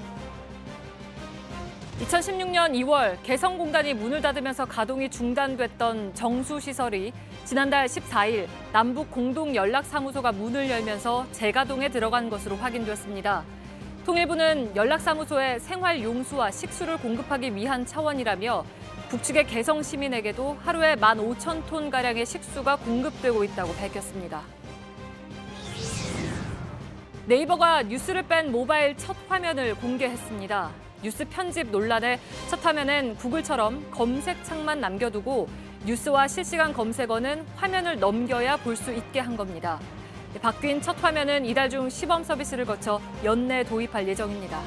2016년 2월 개성공단이 문을 닫으면서 가동이 중단됐던 정수시설이 지난달 14일 남북 공동연락사무소가 문을 열면서 재가동에 들어간 것으로 확인됐습니다. 통일부는 연락사무소에 생활용수와 식수를 공급하기 위한 차원이라며 북측의 개성 시민에게도 하루에 15,000톤가량의 식수가 공급되고 있다고 밝혔습니다. 네이버가 뉴스를 뺀 모바일 첫 화면을 공개했습니다. 뉴스 편집 논란에 첫 화면엔 구글처럼 검색창만 남겨두고 뉴스와 실시간 검색어는 화면을 넘겨야 볼 수 있게 한 겁니다. 바뀐 첫 화면은 이달 중 시범 서비스를 거쳐 연내 도입할 예정입니다.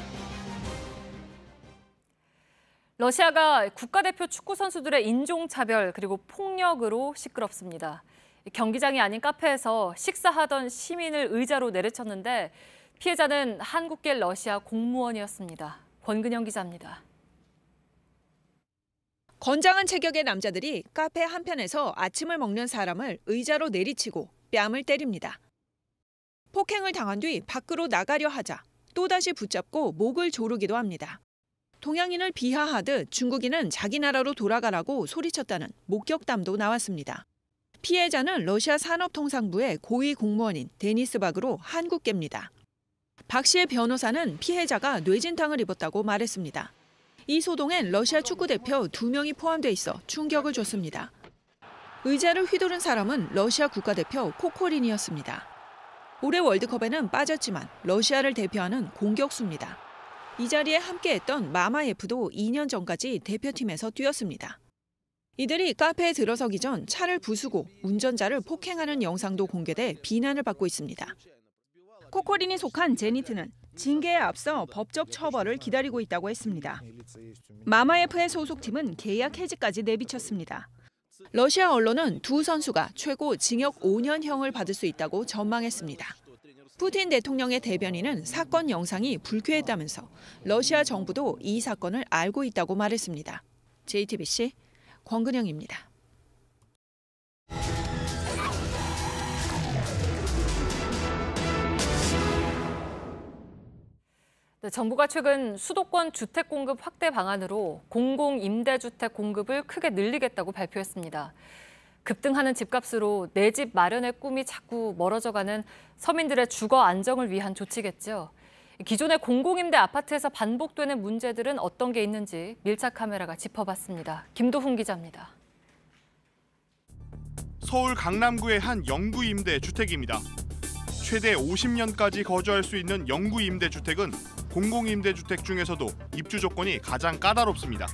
러시아가 국가대표 축구 선수들의 인종차별 그리고 폭력으로 시끄럽습니다. 경기장이 아닌 카페에서 식사하던 시민을 의자로 내려쳤는데 피해자는 한국계 러시아 공무원이었습니다. 권근영 기자입니다. 건장한 체격의 남자들이 카페 한편에서 아침을 먹는 사람을 의자로 내리치고 뺨을 때립니다. 폭행을 당한 뒤 밖으로 나가려 하자 또다시 붙잡고 목을 조르기도 합니다. 동양인을 비하하듯 중국인은 자기 나라로 돌아가라고 소리쳤다는 목격담도 나왔습니다. 피해자는 러시아 산업통상부의 고위 공무원인 데니스 박으로 한국계입니다. 박 씨의 변호사는 피해자가 뇌진탕을 입었다고 말했습니다. 이 소동엔 러시아 축구대표 2명이 포함돼 있어 충격을 줬습니다. 의자를 휘두른 사람은 러시아 국가대표 코코린이었습니다. 올해 월드컵에는 빠졌지만 러시아를 대표하는 공격수입니다. 이 자리에 함께했던 마마예프도 2년 전까지 대표팀에서 뛰었습니다. 이들이 카페에 들어서기 전 차를 부수고 운전자를 폭행하는 영상도 공개돼 비난을 받고 있습니다. 코코린이 속한 제니트는 징계에 앞서 법적 처벌을 기다리고 있다고 했습니다. 마마예프의 소속팀은 계약 해지까지 내비쳤습니다. 러시아 언론은 두 선수가 최고 징역 5년형을 받을 수 있다고 전망했습니다. 푸틴 대통령의 대변인은 사건 영상이 불쾌했다면서 러시아 정부도 이 사건을 알고 있다고 말했습니다. JTBC 권근영입니다. 정부가 최근 수도권 주택 공급 확대 방안으로 공공임대주택 공급을 크게 늘리겠다고 발표했습니다. 급등하는 집값으로 내 집 마련의 꿈이 자꾸 멀어져가는 서민들의 주거 안정을 위한 조치겠죠. 기존의 공공임대 아파트에서 반복되는 문제들은 어떤 게 있는지 밀착 카메라가 짚어봤습니다. 김도훈 기자입니다. 서울 강남구의 한 영구임대 주택입니다. 최대 50년까지 거주할 수 있는 영구임대주택은 공공임대주택 중에서도 입주 조건이 가장 까다롭습니다.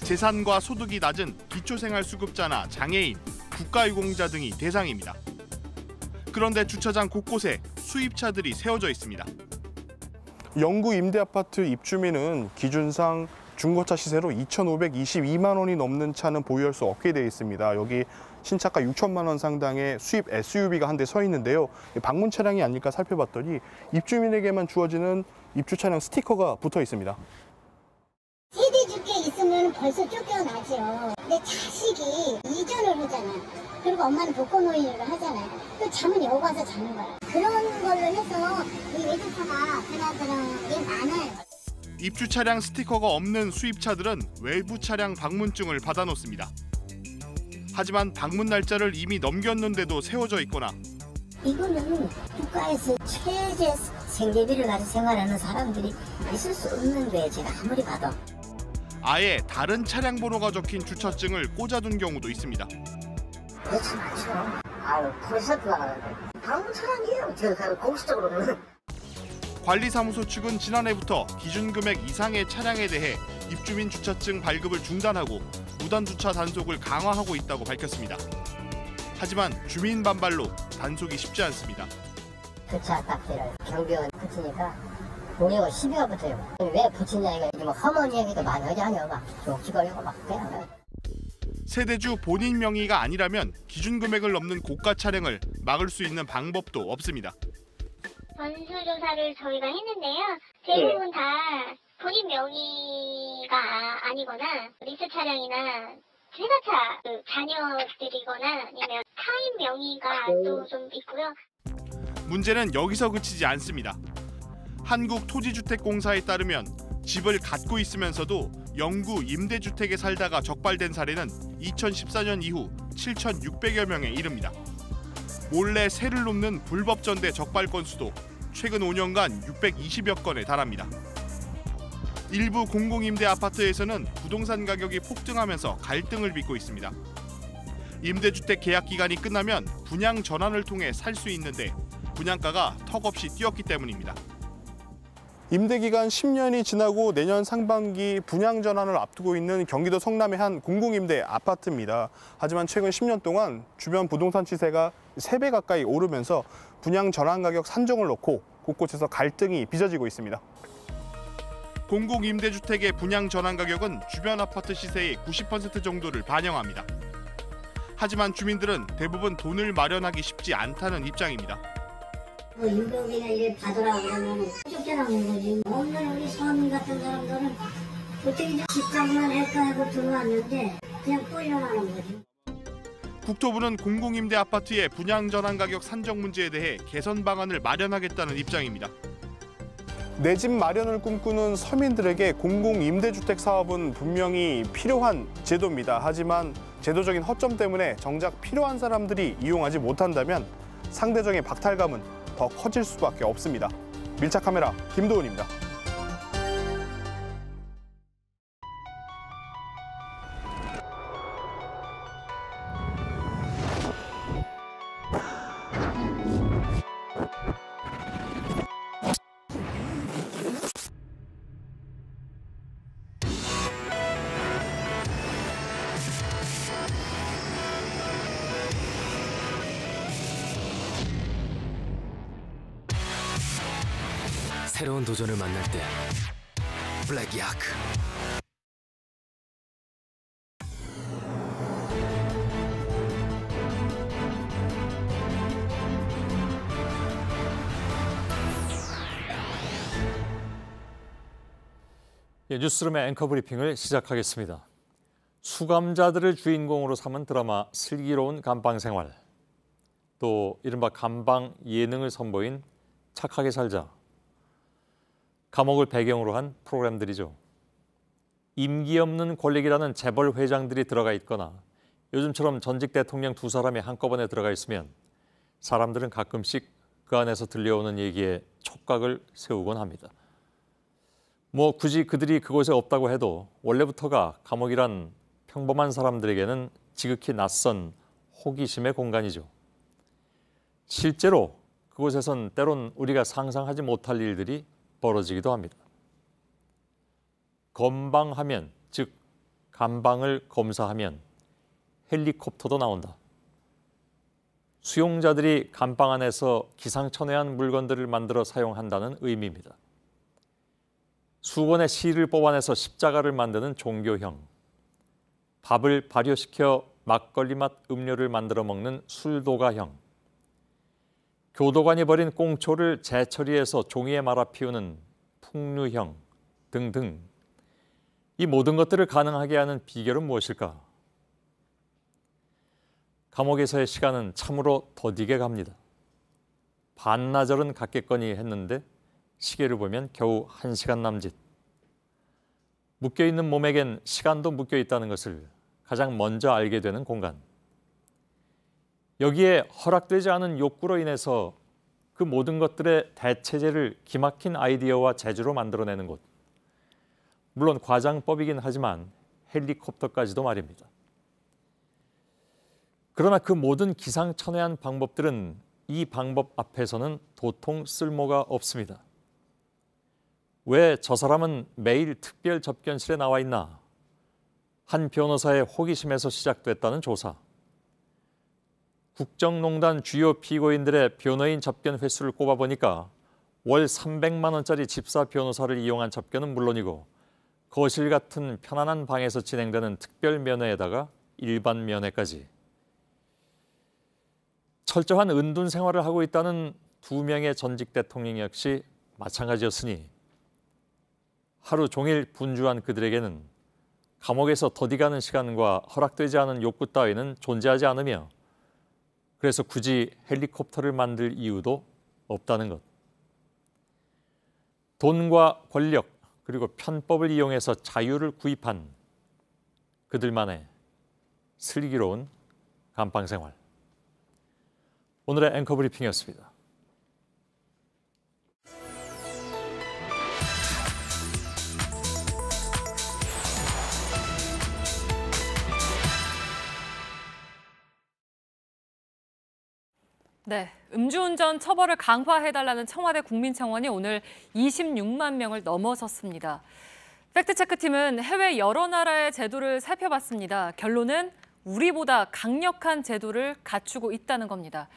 재산과 소득이 낮은 기초생활수급자나 장애인, 국가유공자 등이 대상입니다. 그런데 주차장 곳곳에 수입차들이 세워져 있습니다. 영구임대아파트 입주민은 기준상 중고차 시세로 2,522만 원이 넘는 차는 보유할 수 없게 되어 있습니다. 여기 신차가 6천만 원 상당의 수입 SUV가 한 대 서 있는데요. 방문 차량이 아닐까 살펴봤더니 입주민에게만 주어지는 입주 차량 스티커가 붙어 있습니다. 세대 주택 있으면 벌써 쫓겨나죠. 내 자식이 이전을 하잖아. 그리고 엄마는 독거노인을 하잖아요. 그 잠은 여기 가서 자는 거야. 그런 걸로 해서 이 외제차가 그나저나 게 많아요. 입주 차량 스티커가 없는 수입차들은 외부 차량 방문증을 받아놓습니다. 하지만 방문 날짜를 이미 넘겼는데도 세워져 있거나 이거는 국가에서 최저 생계비를 가지고 생활하는 사람들이 있을 수 없는 거예요. 제가 아무리 봐도. 아예 다른 차량 번호가 적힌 주차증을 꽂아둔 경우도 있습니다. 그렇지 많죠. 아유, 콘서트가 나는데 방문 차량이에요. 제가 공식적으로는. 관리사무소 측은 지난해부터 기준 금액 이상의 차량에 대해 입주민 주차증 발급을 중단하고 무단 주차 단속을 강화하고 있다고 밝혔습니다. 하지만 주민 반발로 단속이 쉽지 않습니다. 주차 값을 경비원 붙이니까 공약을 시비가 붙어요. 왜 붙이냐 이거 뭐 험한 얘기도 많이 하지 않아요. 막 욕지거리고 막 그냥. 세대주 본인 명의가 아니라면 기준 금액을 넘는 고가 차량을 막을 수 있는 방법도 없습니다. 전수조사를 저희가 했는데요. 대부분 다 본인 명의가 아니거나 리스 차량이나 회사차 자녀들이거나 아니면 타인 명의가 또 좀 있고요. 문제는 여기서 그치지 않습니다. 한국토지주택공사에 따르면 집을 갖고 있으면서도 영구 임대주택에 살다가 적발된 사례는 2014년 이후 7,600여 명에 이릅니다. 몰래 세를 놓는 불법 전대 적발 건수도 최근 5년간 620여 건에 달합니다. 일부 공공임대 아파트에서는 부동산 가격이 폭등하면서 갈등을 빚고 있습니다. 임대주택 계약 기간이 끝나면 분양 전환을 통해 살 수 있는데 분양가가 턱없이 뛰었기 때문입니다. 임대기간 10년이 지나고 내년 상반기 분양 전환을 앞두고 있는 경기도 성남의 한 공공임대 아파트입니다. 하지만 최근 10년 동안 주변 부동산 시세가 3배 가까이 오르면서 분양 전환 가격 산정을 놓고 곳곳에서 갈등이 빚어지고 있습니다. 공공임대주택의 분양 전환 가격은 주변 아파트 시세의 90% 정도를 반영합니다. 하지만 주민들은 대부분 돈을 마련하기 쉽지 않다는 입장입니다. 유급이나 이래 받으라고 그러면 쫓겨나는 거지. 없는 우리 서민 같은 사람들은 어떻게 집값만 할까 하고 들어왔는데 그냥 또 일어나는 거지. 국토부는 공공임대 아파트의 분양 전환 가격 산정 문제에 대해 개선 방안을 마련하겠다는 입장입니다. 내 집 마련을 꿈꾸는 서민들에게 공공임대주택 사업은 분명히 필요한 제도입니다. 하지만 제도적인 허점 때문에 정작 필요한 사람들이 이용하지 못한다면 상대적인 박탈감은 더 커질 수밖에 없습니다. 밀착 카메라 김도훈입니다. 새로운 도전을 만날 때 블랙야크. 뉴스룸의 앵커 브리핑을 시작하겠습니다. 수감자들을 주인공으로 삼은 드라마 슬기로운 감방생활, 또 이른바 감방 예능을 선보인 착하게 살자, 감옥을 배경으로 한 프로그램들이죠. 임기 없는 권력이라는 재벌 회장들이 들어가 있거나 요즘처럼 전직 대통령 2사람이 한꺼번에 들어가 있으면 사람들은 가끔씩 그 안에서 들려오는 얘기에 촉각을 세우곤 합니다. 뭐 굳이 그들이 그곳에 없다고 해도 원래부터가 감옥이란 평범한 사람들에게는 지극히 낯선 호기심의 공간이죠. 실제로 그곳에선 때론 우리가 상상하지 못할 일들이 벌어지기도 합니다. 검방하면, 즉 감방을 검사하면 헬리콥터도 나온다. 수용자들이 감방 안에서 기상천외한 물건들을 만들어 사용한다는 의미입니다. 수건의 실을 뽑아내서 십자가를 만드는 종교형, 밥을 발효시켜 막걸리 맛 음료를 만들어 먹는 술도가형, 교도관이 버린 꽁초를 재처리해서 종이에 말아 피우는 풍류형 등등. 이 모든 것들을 가능하게 하는 비결은 무엇일까? 감옥에서의 시간은 참으로 더디게 갑니다. 반나절은 갔겠거니 했는데 시계를 보면 겨우 1시간 남짓. 묶여있는 몸에겐 시간도 묶여있다는 것을 가장 먼저 알게 되는 공간. 여기에 허락되지 않은 욕구로 인해서 그 모든 것들의 대체제를 기막힌 아이디어와 재주로 만들어내는 곳. 물론 과장법이긴 하지만 헬리콥터까지도 말입니다. 그러나 그 모든 기상천외한 방법들은 이 방법 앞에서는 도통 쓸모가 없습니다. 왜 저 사람은 매일 특별 접견실에 나와 있나? 한 변호사의 호기심에서 시작됐다는 조사. 국정농단 주요 피고인들의 변호인 접견 횟수를 꼽아보니까 월 300만 원짜리 집사 변호사를 이용한 접견은 물론이고 거실 같은 편안한 방에서 진행되는 특별 면회에다가 일반 면회까지. 철저한 은둔 생활을 하고 있다는 2명의 전직 대통령 역시 마찬가지였으니 하루 종일 분주한 그들에게는 감옥에서 더디가는 시간과 허락되지 않은 욕구 따위는 존재하지 않으며 그래서 굳이 헬리콥터를 만들 이유도 없다는 것. 돈과 권력 그리고 편법을 이용해서 자유를 구입한 그들만의 슬기로운 감방 생활. 오늘의 앵커 브리핑이었습니다. 네, 음주운전 처벌을 강화해달라는 청와대 국민청원이 오늘 26만 명을 넘어섰습니다. 팩트체크팀은 해외 여러 나라의 제도를 살펴봤습니다. 결론은 우리보다 강력한 제도를 갖추고 있다는 겁니다.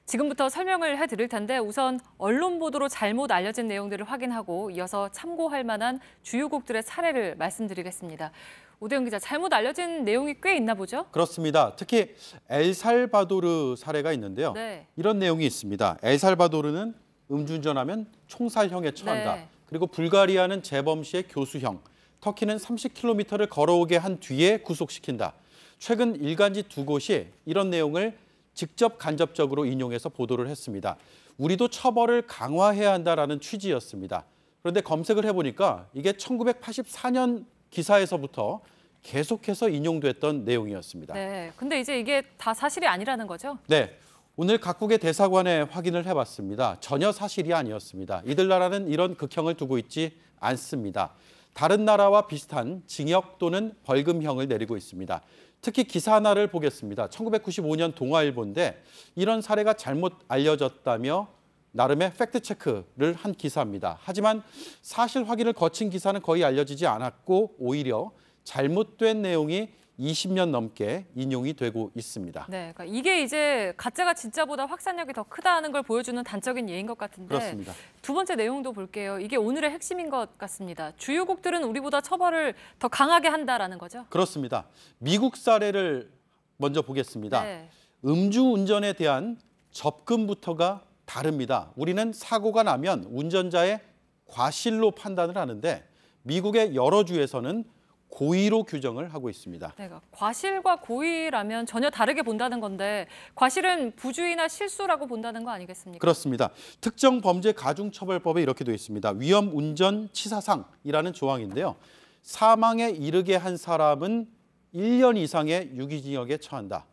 지금부터 설명을 해드릴 텐데 우선 언론 보도로 잘못 알려진 내용들을 확인하고 이어서 참고할 만한 주요국들의 사례를 말씀드리겠습니다. 오대영 기자, 잘못 알려진 내용이 꽤 있나 보죠? 그렇습니다. 특히 엘살바도르 사례가 있는데요. 네. 이런 내용이 있습니다. 엘살바도르는 음주운전하면 총살형에 처한다. 네. 그리고 불가리아는 재범 시에 교수형, 터키는 30km를 걸어오게 한 뒤에 구속시킨다. 최근 일간지 2곳이 이런 내용을 직접 간접적으로 인용해서 보도를 했습니다. 우리도 처벌을 강화해야 한다라는 취지였습니다. 그런데 검색을 해보니까 이게 1984년 기사에서부터 계속해서 인용됐던 내용이었습니다. 네, 근데 이제 이게 다 사실이 아니라는 거죠? 네, 오늘 각국의 대사관에 확인을 해봤습니다. 전혀 사실이 아니었습니다. 이들 나라는 이런 극형을 두고 있지 않습니다. 다른 나라와 비슷한 징역 또는 벌금형을 내리고 있습니다. 특히 기사 하나를 보겠습니다. 1995년 동아일보인데 이런 사례가 잘못 알려졌다며 나름의 팩트체크를 한 기사입니다. 하지만 사실 확인을 거친 기사는 거의 알려지지 않았고 오히려 잘못된 내용이 20년 넘게 인용이 되고 있습니다. 네, 그러니까 이게 이제 가짜가 진짜보다 확산력이 더 크다는 걸 보여주는 단적인 예인 것 같은데 그렇습니다. 두 번째 내용도 볼게요. 이게 오늘의 핵심인 것 같습니다. 주요국들은 우리보다 처벌을 더 강하게 한다라는 거죠? 그렇습니다. 미국 사례를 먼저 보겠습니다. 네. 음주운전에 대한 접근부터가 다릅니다. 우리는 사고가 나면 운전자의 과실로 판단을 하는데 미국의 여러 주에서는 고의로 규정을 하고 있습니다. 네, 과실과 고의라면 전혀 다르게 본다는 건데 과실은 부주의나 실수라고 본다는 거 아니겠습니까? 그렇습니다. 특정 범죄 가중처벌법에 이렇게 되어 있습니다. 위험운전 치사상이라는 조항인데요. 사망에 이르게 한 사람은 1년 이상의 유기징역에 처한다.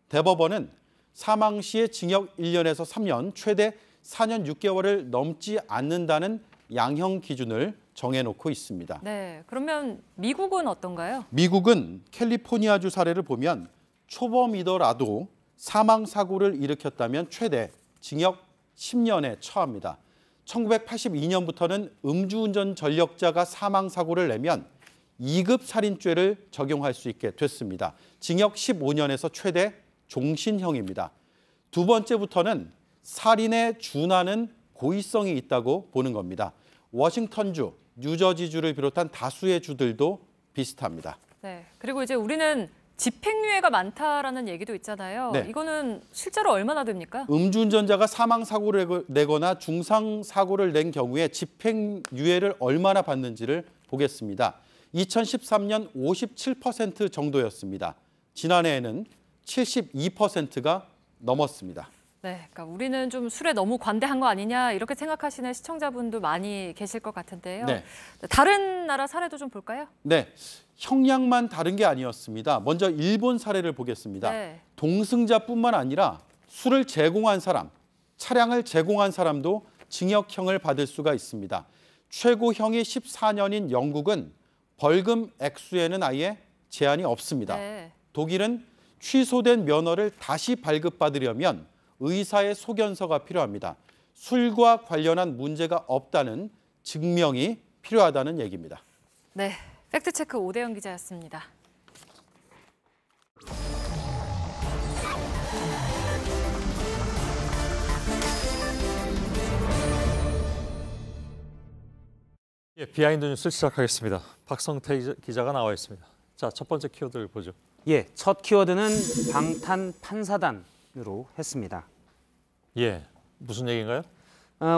대법원은 사망 시에 징역 1년에서 3년, 최대 4년 6개월을 넘지 않는다는 양형 기준을 정해놓고 있습니다. 네, 그러면 미국은 어떤가요? 미국은 캘리포니아주 사례를 보면 초범이더라도 사망 사고를 일으켰다면 최대 징역 10년에 처합니다. 1982년부터는 음주운전 전력자가 사망 사고를 내면 2급 살인죄를 적용할 수 있게 됐습니다. 징역 15년에서 최대 종신형입니다. 두 번째부터는 살인에 준하는 고의성이 있다고 보는 겁니다. 워싱턴주, 뉴저지주를 비롯한 다수의 주들도 비슷합니다. 네, 그리고 이제 우리는 집행유예가 많다라는 얘기도 있잖아요. 네. 이거는 실제로 얼마나 됩니까? 음주운전자가 사망 사고를 내거나 중상 사고를 낸 경우에 집행유예를 얼마나 받는지를 보겠습니다. 2013년 57% 정도였습니다. 지난해에는 72%가 넘었습니다. 네, 그러니까 우리는 좀 술에 너무 관대한 거 아니냐 이렇게 생각하시는 시청자분도 많이 계실 것 같은데요. 네. 다른 나라 사례도 좀 볼까요? 네, 형량만 다른 게 아니었습니다. 먼저 일본 사례를 보겠습니다. 네. 동승자뿐만 아니라 술을 제공한 사람, 차량을 제공한 사람도 징역형을 받을 수가 있습니다. 최고형이 14년인 영국은 벌금 액수에는 아예 제한이 없습니다. 네. 독일은 취소된 면허를 다시 발급받으려면 의사의 소견서가 필요합니다. 술과 관련한 문제가 없다는 증명이 필요하다는 얘기입니다. 네, 팩트체크 오대영 기자였습니다. 예, 비하인드 뉴스 시작하겠습니다. 박성태 기자가 나와 있습니다. 자, 첫 번째 키워드를 보죠. 예, 첫 키워드는 방탄 판사단으로 했습니다. 예, 무슨 얘기인가요?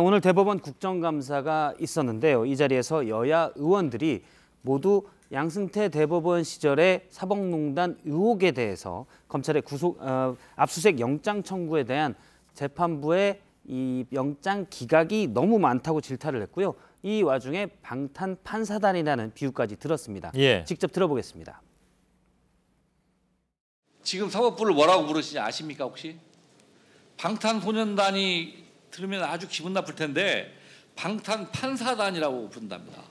오늘 대법원 국정감사가 있었는데요. 이 자리에서 여야 의원들이 모두 양승태 대법원 시절의 사법농단 의혹에 대해서 검찰의 압수수색 영장 청구에 대한 재판부의 이 영장 기각이 너무 많다고 질타를 했고요. 이 와중에 방탄 판사단이라는 비유까지 들었습니다. 예. 직접 들어보겠습니다. 지금 사법부를 뭐라고 부르시지 아십니까 혹시? 방탄소년단이 들으면 아주 기분 나쁠 텐데 방탄 판사단이라고 부른답니다.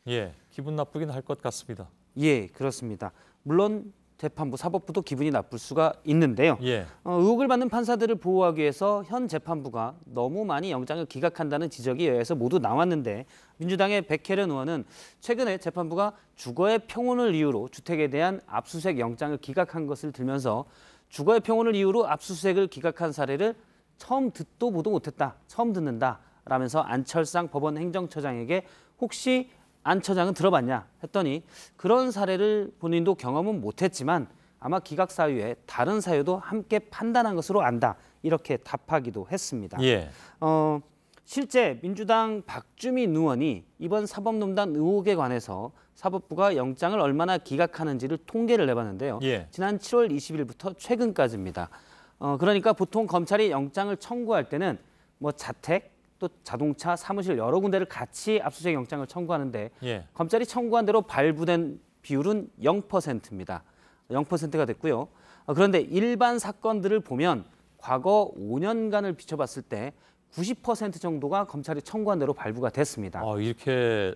예, 기분 나쁘긴 할 것 같습니다. 예, 그렇습니다. 물론 재판부, 사법부도 기분이 나쁠 수가 있는데요. 예. 의혹을 받는 판사들을 보호하기 위해서 현 재판부가 너무 많이 영장을 기각한다는 지적이 여야에서 모두 나왔는데 민주당의 백혜련 의원은 최근에 재판부가 주거의 평온을 이유로 주택에 대한 압수수색 영장을 기각한 것을 들면서 주거의 평온을 이유로 압수수색을 기각한 사례를 처음 듣도 보도 못했다, 처음 듣는다 라면서 안철상 법원 행정처장에게 혹시 안 처장은 들어봤냐 했더니 그런 사례를 본인도 경험은 못했지만 아마 기각 사유에 다른 사유도 함께 판단한 것으로 안다 이렇게 답하기도 했습니다. 예. 실제 민주당 박주민 의원이 이번 사법농단 의혹에 관해서 사법부가 영장을 얼마나 기각하는지를 통계를 내봤는데요. 예. 지난 7월 20일부터 최근까지입니다. 그러니까 보통 검찰이 영장을 청구할 때는 뭐 자택, 또 자동차, 사무실 여러 군데를 같이 압수수색 영장을 청구하는데 예. 검찰이 청구한 대로 발부된 비율은 0%입니다. 0%가 됐고요. 그런데 일반 사건들을 보면 과거 5년간을 비춰봤을 때 90% 정도가 검찰이 청구한 대로 발부가 됐습니다. 이렇게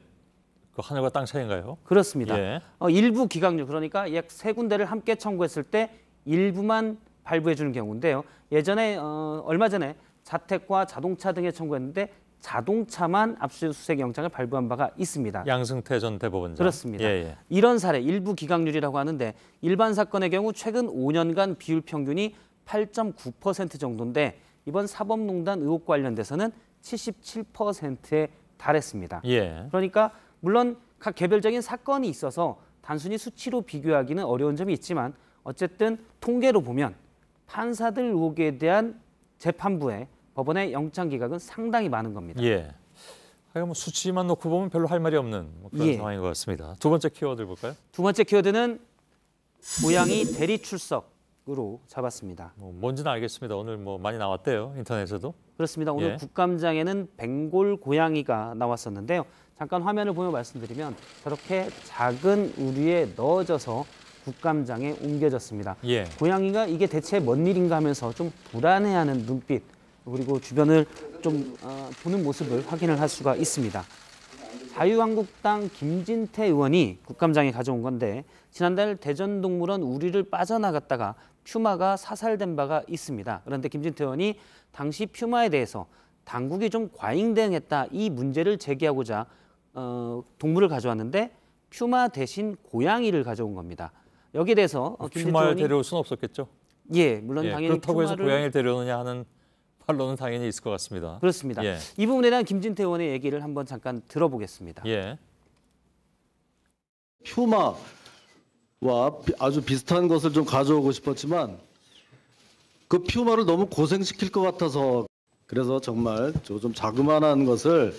하늘과 땅 차이인가요? 그렇습니다. 예. 일부 기각률, 그러니까 약 3군데를 함께 청구했을 때 일부만 발부해 주는 경우인데요. 예전에 얼마 전에 자택과 자동차 등에 청구했는데 자동차만 압수수색 영장을 발부한 바가 있습니다. 양승태 전 대법원장. 그렇습니다. 예. 이런 사례 일부 기각률이라고 하는데 일반 사건의 경우 최근 5년간 비율 평균이 8.9% 정도인데 이번 사법농단 의혹 관련돼서는 77%에 달했습니다. 예. 그러니까 물론 각 개별적인 사건이 있어서 단순히 수치로 비교하기는 어려운 점이 있지만 어쨌든 통계로 보면 판사들 의혹에 대한 재판부의 법원의 영장 기각은 상당히 많은 겁니다. 예. 뭐 수치만 놓고 보면 별로 할 말이 없는 그런 예. 상황인 것 같습니다. 두 번째 키워드를 볼까요? 두 번째 키워드는 고양이 대리 출석으로 잡았습니다. 뭔지는 알겠습니다. 오늘 많이 나왔대요. 인터넷에도. 그렇습니다. 오늘 예. 국감장에는 벵골 고양이가 나왔었는데요. 잠깐 화면을 보며 말씀드리면 저렇게 작은 우리에 넣어져서 국감장에 옮겨졌습니다. 예. 고양이가 이게 대체 뭔 일인가 하면서 좀 불안해하는 눈빛 그리고 주변을 좀 보는 모습을 확인을 할 수가 있습니다. 자유한국당 김진태 의원이 국감장에 가져온 건데 지난달 대전동물원 우리를 빠져나갔다가 퓨마가 사살된 바가 있습니다. 그런데 김진태 의원이 당시 퓨마에 대해서 당국이 좀 과잉 대응했다 이 문제를 제기하고자 동물을 가져왔는데 퓨마 대신 고양이를 가져온 겁니다. 여기에 대해서 퓨마를 데려올 수는 없었겠죠? 예, 물론 당연히 그렇다고 해서 고양이를 데려오느냐 하는 반론은 당연히 있을 것 같습니다. 그렇습니다. 예. 이 부분에 대한 김진태 의원의 얘기를 한번 잠깐 들어보겠습니다. 예. 퓨마와 아주 비슷한 것을 좀 가져오고 싶었지만 그 퓨마를 너무 고생시킬 것 같아서 그래서 정말 좀 자그마한 것을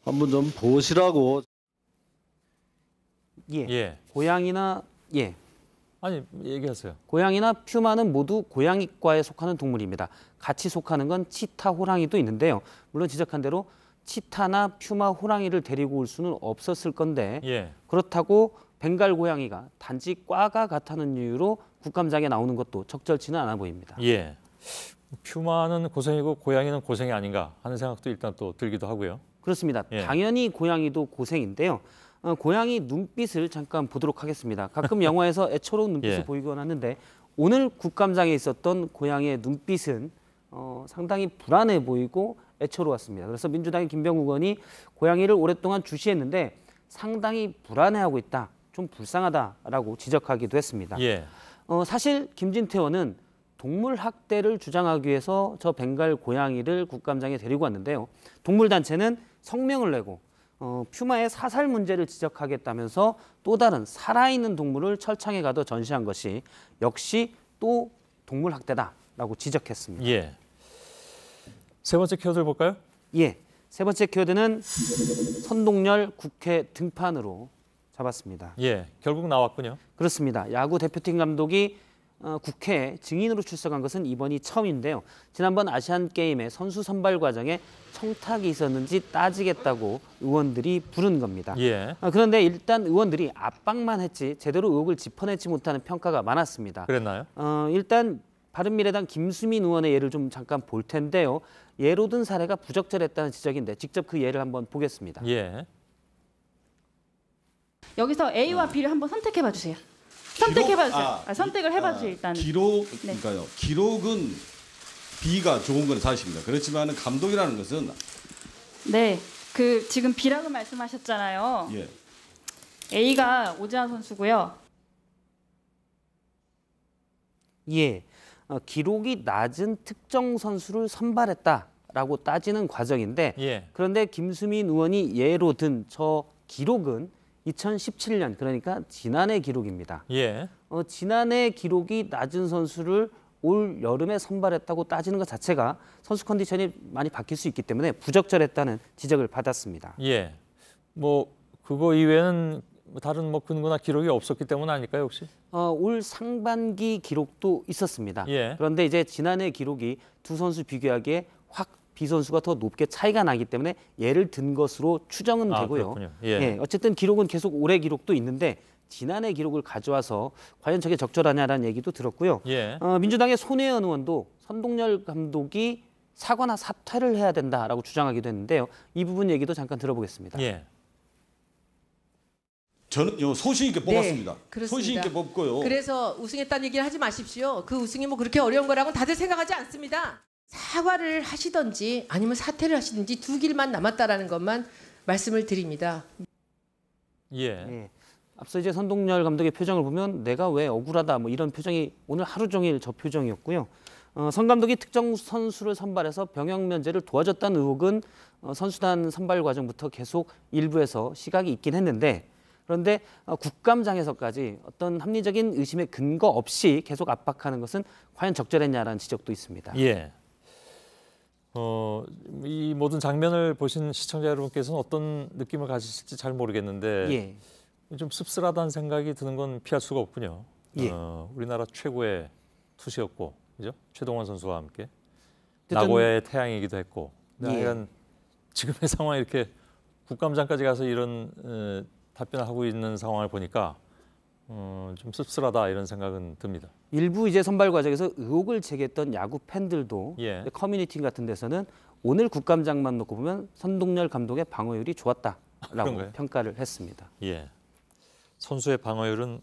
한번 좀 보시라고. 예. 고양이나 아니 얘기하세요. 고양이나 퓨마는 모두 고양이과에 속하는 동물입니다. 같이 속하는 건 치타, 호랑이도 있는데요. 물론 지적한 대로 치타나 퓨마, 호랑이를 데리고 올 수는 없었을 건데 예. 그렇다고 벵갈 고양이가 단지 과가 같다는 이유로 국감장에 나오는 것도 적절치는 않아 보입니다. 예. 퓨마는 고생이고 고양이는 고생이 아닌가 하는 생각도 일단 또 들기도 하고요. 그렇습니다. 예. 당연히 고양이도 고생인데요. 고양이 눈빛을 잠깐 보도록 하겠습니다. 가끔 영화에서 애처로운 눈빛을 예. 보이곤 하는데 오늘 국감장에 있었던 고양이의 눈빛은 상당히 불안해 보이고 애처로웠습니다. 그래서 민주당의 김병욱 의원이 고양이를 오랫동안 주시했는데 상당히 불안해하고 있다, 좀 불쌍하다라고 지적하기도 했습니다. 예. 사실 김진태 의원은 동물 학대를 주장하기 위해서 저 벵갈 고양이를 국감장에 데리고 왔는데요. 동물단체는 성명을 내고 퓨마의 사살 문제를 지적하겠다면서 또 다른 살아있는 동물을 철창에 가둬 전시한 것이 역시 또 동물 학대다라고 지적했습니다. 예. 세 번째 키워드를 볼까요? 예. 세 번째 키워드는 선동열 국회 등판으로 잡았습니다. 예, 결국 나왔군요. 그렇습니다. 야구 대표팀 감독이 국회에 증인으로 출석한 것은 이번이 처음인데요. 지난번 아시안게임의 선수 선발 과정에 청탁이 있었는지 따지겠다고 의원들이 부른 겁니다. 예. 그런데 일단 의원들이 압박만 했지 제대로 의혹을 짚어내지 못하는 평가가 많았습니다. 그랬나요? 일단 바른미래당 김수민 의원의 예를 좀 잠깐 볼 텐데요. 예로 든 사례가 부적절했다는 지적인데 직접 그 예를 한번 보겠습니다. 예. 여기서 A와 B를 한번 선택해봐 주세요. 선택해봐 주세요. 선택을 해봐 주세요. 일단. 그러니까요. 기록은 B가 좋은 건 사실입니다. 그렇지만 감독이라는 것은 네, 지금 B라고 말씀하셨잖아요. 예. A가 오지환 선수고요. 예, 기록이 낮은 특정 선수를 선발했다라고 따지는 과정인데 예. 그런데 김수민 의원이 예로 든 저 기록은 2017년 그러니까 지난해 기록입니다. 예. 지난해 기록이 낮은 선수를 올 여름에 선발했다고 따지는 것 자체가 선수 컨디션이 많이 바뀔 수 있기 때문에 부적절했다는 지적을 받았습니다. 예. 뭐 그거 이외에는 다른 뭐 근거나 기록이 없었기 때문 아닐까요, 혹시? 올 상반기 기록도 있었습니다. 예. 그런데 이제 지난해 기록이 두 선수 비교하기에 확 B 선수가 더 높게 차이가 나기 때문에 예를 든 것으로 추정은 되고요. 그렇군요. 예. 어쨌든 기록은 계속 올해 기록도 있는데 지난해 기록을 가져와서 과연 저게 적절하냐라는 얘기도 들었고요. 예. 민주당의 손혜원 의원도 선동열 감독이 사과나 사퇴를 해야 된다라고 주장하기도 했는데요. 이 부분 얘기도 잠깐 들어보겠습니다. 예. 저는 소신 있게 뽑았습니다. 그렇습니다. 소신 있게 뽑고요. 그래서 우승했다는 얘기를 하지 마십시오. 그 우승이 뭐 그렇게 어려운 거라고 다들 생각하지 않습니다. 사과를 하시든지 아니면 사퇴를 하시든지 두 길만 남았다라는 것만 말씀을 드립니다. 예. 앞서 이제 선동열 감독의 표정을 보면 내가 왜 억울하다 뭐 이런 표정이 오늘 하루 종일 저 표정이었고요. 선 감독이 특정 선수를 선발해서 병역 면제를 도와줬다는 의혹은 선수단 선발 과정부터 계속 일부에서 시각이 있긴 했는데 그런데 국감장에서까지 어떤 합리적인 의심의 근거 없이 계속 압박하는 것은 과연 적절했냐라는 지적도 있습니다. 예. 이 모든 장면을 보신 시청자 여러분께서는 어떤 느낌을 가지실지 잘 모르겠는데 예. 좀 씁쓸하다는 생각이 드는 건 피할 수가 없군요. 예. 우리나라 최고의 투수였고, 그죠? 최동원 선수와 함께 나고야의 태양이기도 했고, 하여간 지금의 상황이 이렇게 국감장까지 가서 이런 답변을 하고 있는 상황을 보니까 좀 씁쓸하다 이런 생각은 듭니다. 일부 이제 선발 과정에서 의혹을 제기했던 야구 팬들도 예. 커뮤니티 같은 데서는 오늘 국감장만 놓고 보면 선동열 감독의 방어율이 좋았다라고 평가를 했습니다. 예. 선수의 방어율은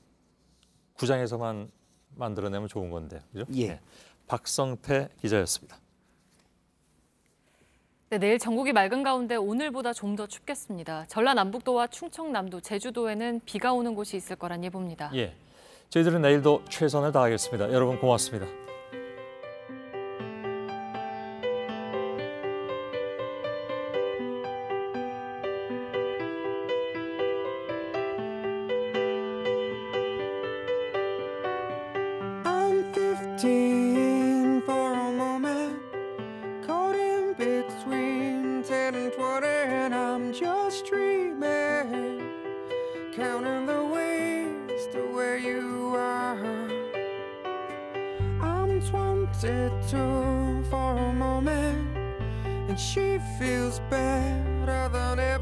구장에서만 만들어내면 좋은 건데, 그죠? 예. 네. 박성태 기자였습니다. 네, 내일 전국이 맑은 가운데 오늘보다 좀 더 춥겠습니다. 전라남북도와 충청남도, 제주도에는 비가 오는 곳이 있을 거란 예보입니다. 예, 저희들은 내일도 최선을 다하겠습니다. 여러분 고맙습니다. I'm 15 for a moment, caught in between 10 and 20, and I'm just dreaming, counting the ways to where you are. I'm 22 for a moment, and she feels better than ever.